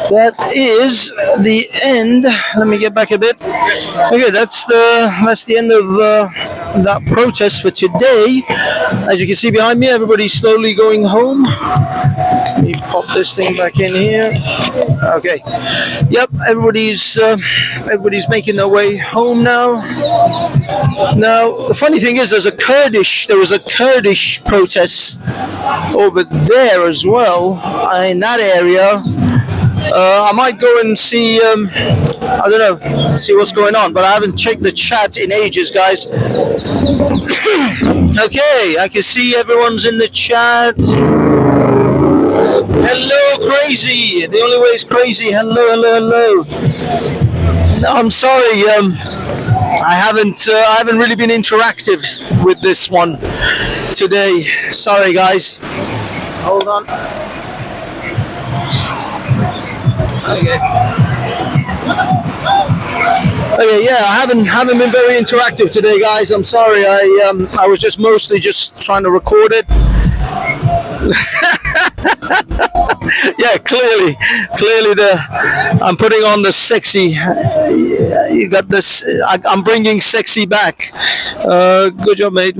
that is the end. Let me get back a bit. Okay, that's the end of that protest for today. As you can see behind me, everybody's slowly going home. Let me pop this thing back in here. Okay. Yep, everybody's making their way home now. Now, the funny thing is, there was a Kurdish protest over there as well, in that area. I might go and see, I don't know, see what's going on, but I haven't checked the chat in ages, guys. Okay, I can see everyone's in the chat. Hello, Crazy. The only way is Crazy. Hello. No, I'm sorry. I haven't really been interactive with this one today. Sorry, guys. Hold on. Okay, yeah, I haven't been very interactive today, guys. I'm sorry. I was just mostly just trying to record it. Yeah, clearly I'm putting on the sexy. You got this. I'm bringing sexy back. Good job, mate.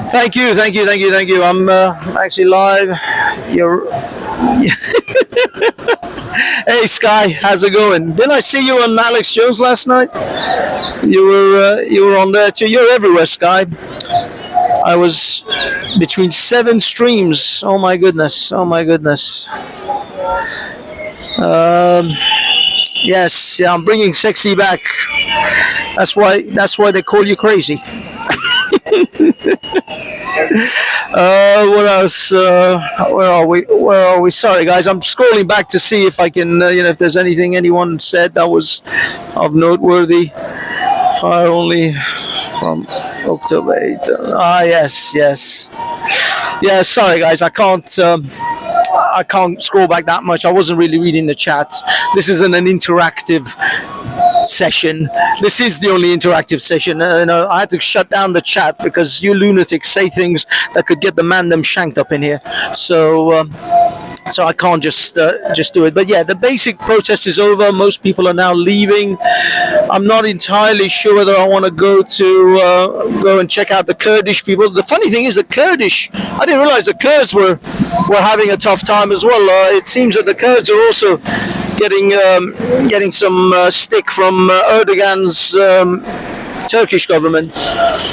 Thank you. I'm actually live. Hey Sky, how's it going? Didn't I see you on Alex Jones last night? You were on there too. You're everywhere, Sky. I was between 7 streams. Oh my goodness. Yes, yeah, I'm bringing sexy back. That's why they call you Crazy. What else? Where are we? Sorry, guys. I'm scrolling back to see if I can, if there's anything anyone said that was of noteworthy. Fire only from October 8th. Yes. Yeah, sorry, guys. I can't scroll back that much. I wasn't really reading the chat. This isn't an interactive session. This is the only interactive session. I had to shut down the chat because you lunatics say things that could get the man them shanked up in here. So I can't just do it. But yeah, the basic protest is over. Most people are now leaving. I'm not entirely sure whether I want to go and check out the Kurdish people. The funny thing is, the Kurdish, I didn't realize the Kurds were having a tough time as well. It seems that the Kurds are also getting some stick from Erdogan's Turkish government.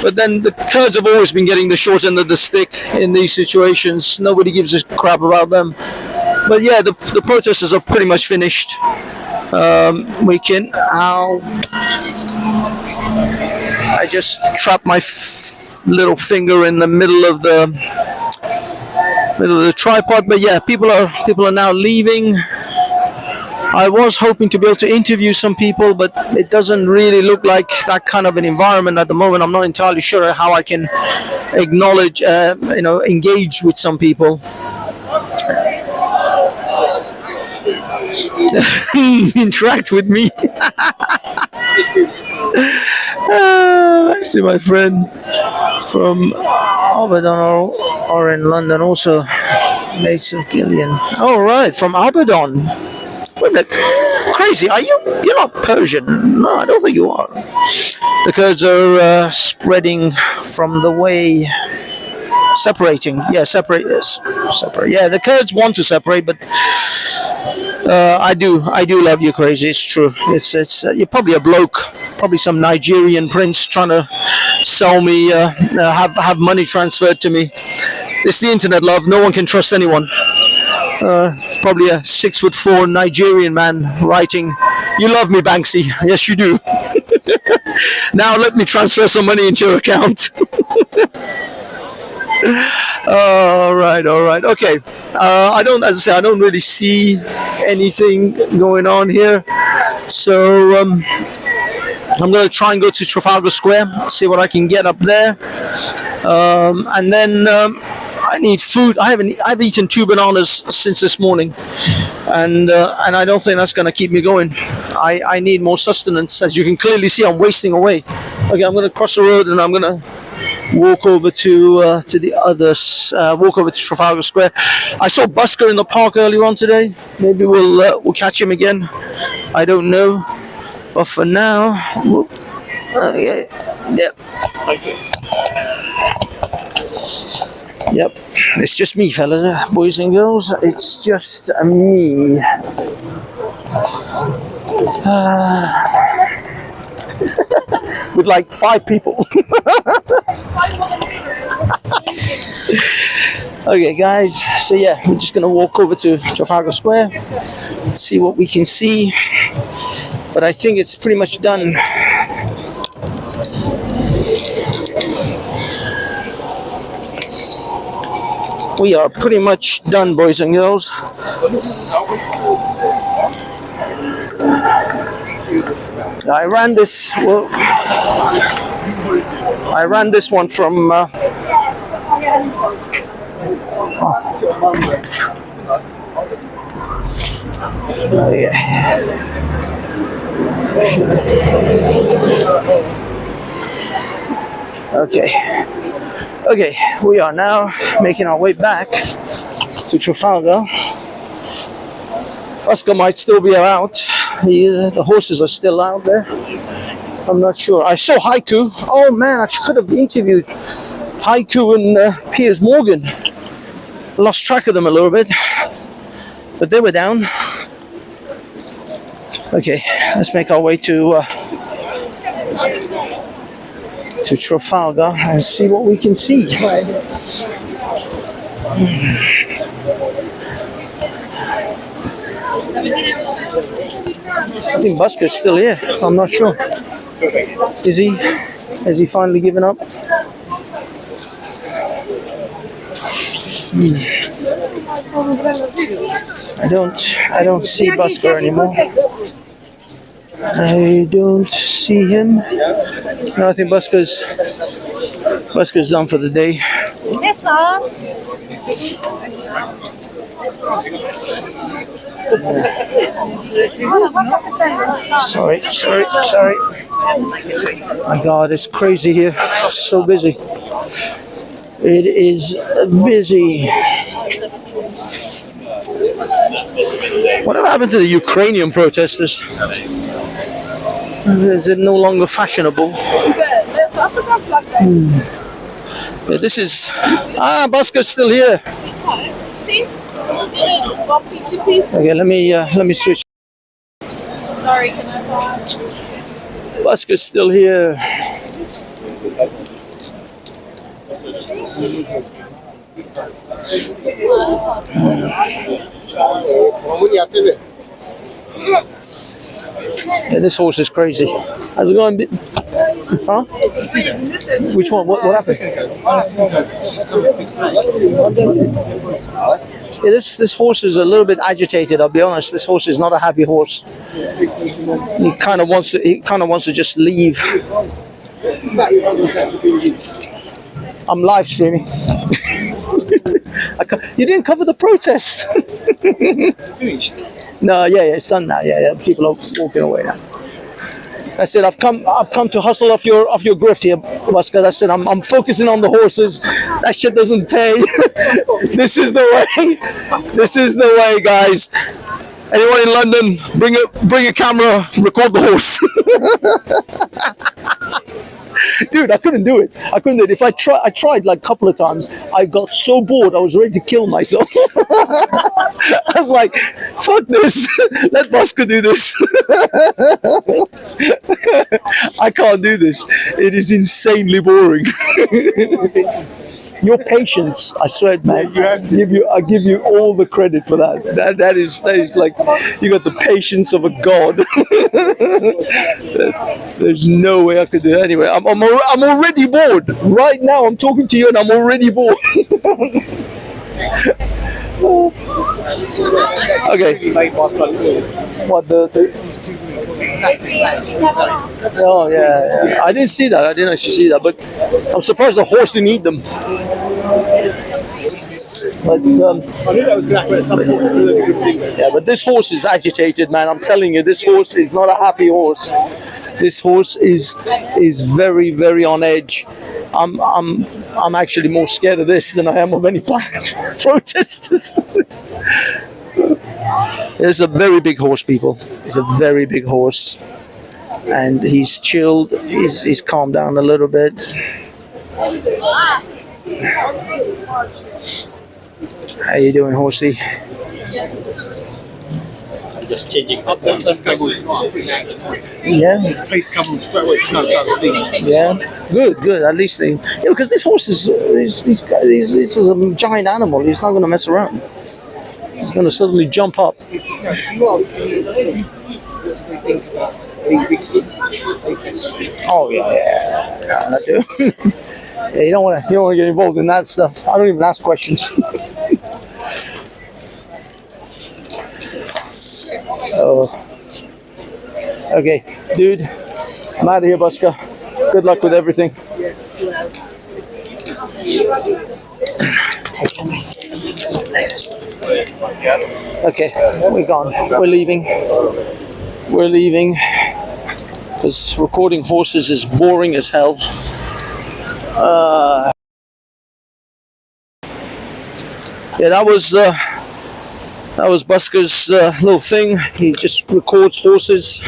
But then the Kurds have always been getting the short end of the stick in these situations. Nobody gives a crap about them. But yeah, the protesters are pretty much finished. We can. I just trapped my little finger in the middle of the tripod. But yeah, people are now leaving. I was hoping to be able to interview some people, but it doesn't really look like that kind of an environment at the moment. I'm not entirely sure how I can acknowledge, engage with some people. Interact with me. Actually, my friend from Abaddon or in London also, mates of Gillian. Oh, right, from Abaddon. Wait a minute. Crazy, are you? You're not Persian. No, I don't think you are. The Kurds are spreading from the way, separating. Yeah, separate. Yeah, the Kurds want to separate, but I do love you, Crazy. It's true. It's you're probably a bloke, probably some Nigerian prince trying to sell me, have money transferred to me. It's the internet, love. No one can trust anyone. It's probably a 6'4" Nigerian man writing, "You love me, Banksy." Yes, you do. Now let me transfer some money into your account. All right. Okay. I don't really see anything going on here. So I'm going to try and go to Trafalgar Square, see what I can get up there. And then I need food. I've eaten 2 bananas since this morning, and I don't think that's going to keep me going. I need more sustenance. As you can clearly see, I'm wasting away. Okay, I'm going to cross the road and I'm going to walk over to the others. Walk over to Trafalgar Square. I saw Busker in the park earlier on today. Maybe we'll catch him again. I don't know. But for now, Yep, it's just me, fellas, boys and girls. It's just me. With like 5 people. Okay, guys. So yeah, we're just gonna walk over to Trafalgar Square, see what we can see. But I think it's pretty much done. We are pretty much done, boys and girls. I ran this. Well, I ran this one from. Yeah. Okay, we are now making our way back to Trafalgar. Oscar might still be out. The horses are still out there. I'm not sure. I saw Haiku. Oh man, I could have interviewed Haiku and Piers Morgan. Lost track of them a little bit, but they were down. Okay, let's make our way to Trafalgar and see what we can see. I think Busker's still here. I'm not sure. Is he? Has he finally given up? I don't see Busker anymore. I don't see him. No, I think Busker's done for the day. Sorry. My God, it's crazy here. It's so busy. It is busy. Whatever happened to the Ukrainian protesters? Is it no longer fashionable? Yeah, this is... Busker's still here. Okay, let me switch. Sorry, can I? Busker's still here. Yeah, this horse is crazy. How's it going? Huh? Which one? What happened? Yeah, this horse is a little bit agitated. I'll be honest. This horse is not a happy horse. He kind of wants to just leave. I'm live streaming. You didn't cover the protest. No, yeah, it's done now. Yeah. People are walking away now. I said I've come to hustle off your grift here, Busker. I said I'm focusing on the horses. That shit doesn't pay. This is the way. This is the way, guys. Anyone in London, bring a camera, record the horse. Dude, I couldn't do it. If I tried like a couple of times. I got so bored, I was ready to kill myself. I was like, fuck this. Let Busker do this. I can't do this. It is insanely boring. Your patience, I swear, man. I give you all the credit for that. That is like you got the patience of a god. There's no way I could do it. Anyway, I'm already bored. Right now, I'm talking to you, and I'm already bored. Okay. What the? Oh yeah. I didn't see that. I didn't actually see that. But I'm surprised the horse didn't eat them. But I knew that was going to happen at some point. yeah, but this horse is agitated, man. I'm telling you, this horse is not a happy horse. This horse is very, very on edge. I'm actually more scared of this than I am of any protesters. It's a very big horse, people. It's a very big horse, and he's chilled. He's calmed down a little bit. How you doing, horsey? Just changing. Let's go. Yeah. Face cover straight away. Yeah. Good. At least they. Yeah, because this horse is this is a giant animal. He's not going to mess around. He's going to suddenly jump up. Oh yeah, I do. Yeah, you don't want to get involved in that stuff. I don't even ask questions. Oh, okay, dude. I'm out of here, Busker. Good luck with everything. Okay, we're gone. We're leaving. We're leaving because recording horses is boring as hell. Yeah, that was Busker's little thing. He just records horses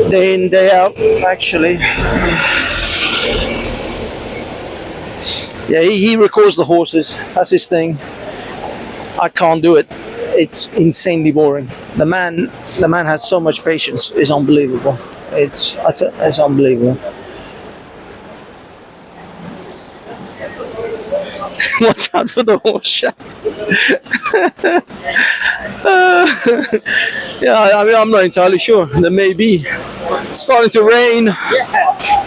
day in, day out. Actually, yeah, he records the horses. That's his thing. I can't do it. It's insanely boring. The man has so much patience. It's unbelievable. It's unbelievable. Watch out for the horse shot. Yeah, I mean, I'm not entirely sure. There may be. Starting to rain.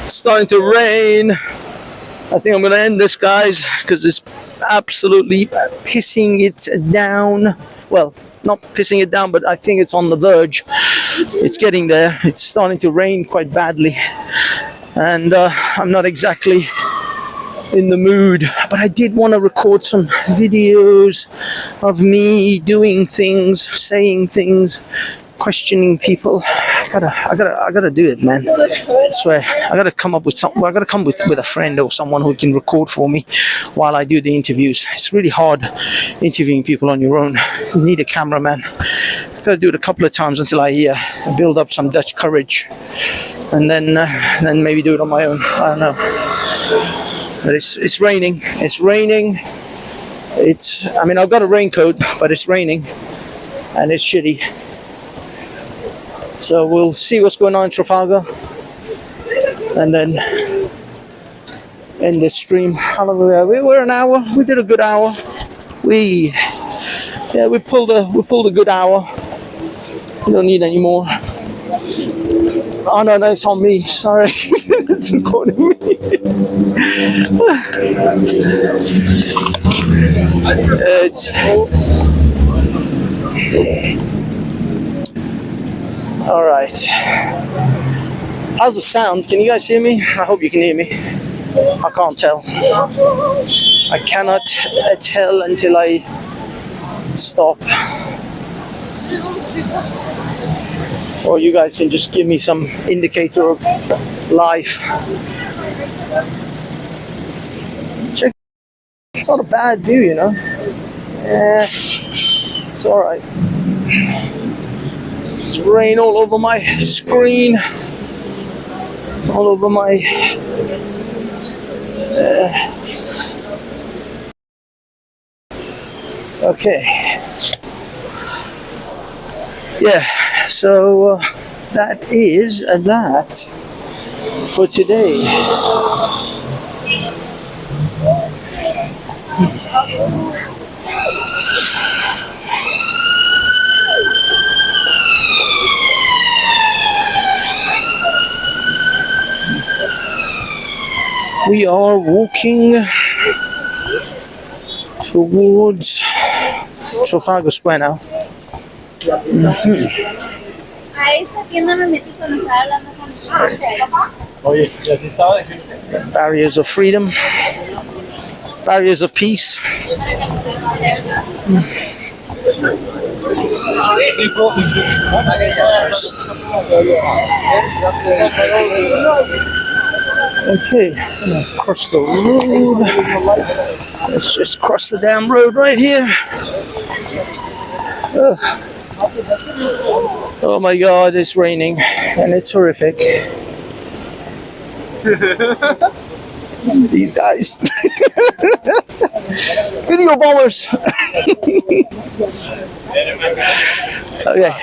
Starting to rain. I think I'm going to end this, guys, because it's absolutely pissing it down. Well, not pissing it down, but I think it's on the verge. It's getting there. It's starting to rain quite badly. And I'm not exactly in the mood, but I did want to record some videos of me doing things, saying things, questioning people. I gotta do it, man. I swear, I gotta come up with something. I gotta come with a friend or someone who can record for me while I do the interviews. It's really hard interviewing people on your own. You need a cameraman. I gotta do it a couple of times until I build up some Dutch courage, and then maybe do it on my own. I don't know. But it's raining. It's raining. I mean, I've got a raincoat, but it's raining, and it's shitty. So we'll see what's going on in Trafalgar, and then end this stream. How long were we? We're an hour. We did a good hour. We pulled a good hour. We don't need any more. Oh no, it's on me. Sorry, it's recording me. It's all right. How's the sound? Can you guys hear me? I hope you can hear me. I can't tell. I cannot tell until I stop. Or you guys can just give me some indicator of life. Check. It's not a bad view, you know. Yeah, it's all right. It's rain all over my screen, all over my. Okay. Yeah. So that is that for today. We are walking towards Trafalgar Square now. Barriers of freedom, barriers of peace. Okay, I'm gonna cross the road. Let's just cross the damn road right here. Oh my god, it's raining and it's horrific. These guys. Video bombers. Okay.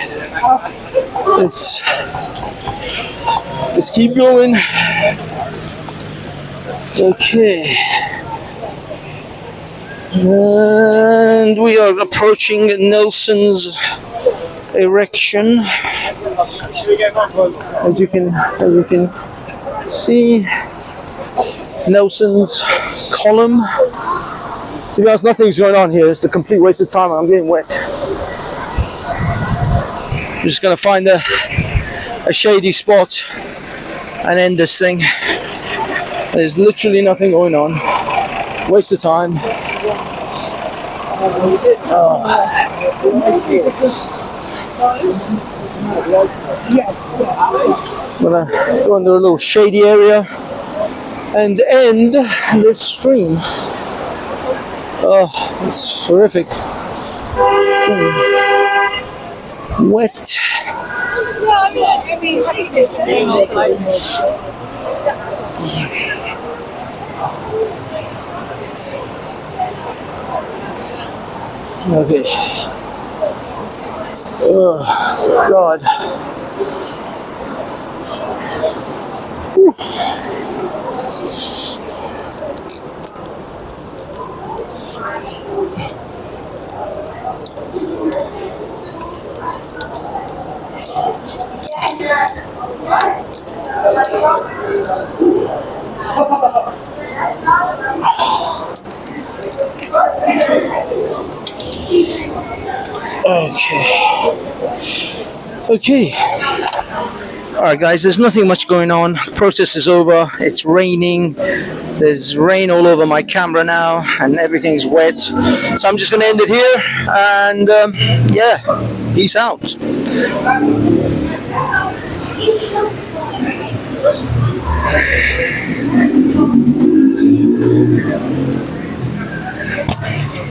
Let's keep going. Okay. And we are approaching Nelson's erection. As you can see, Nelson's column. To be honest, nothing's going on here. It's a complete waste of time. I'm getting wet. I'm just gonna find a shady spot and end this thing. There's literally nothing going on. Waste of time. I'm gonna go into a little shady area and end this stream. Oh, it's horrific. Wet. Okay. Oh, God. Whew. Okay. Alright guys, there's nothing much going on. The process is over. It's raining. There's rain all over my camera now and everything's wet. So I'm just going to end it here and yeah, peace out.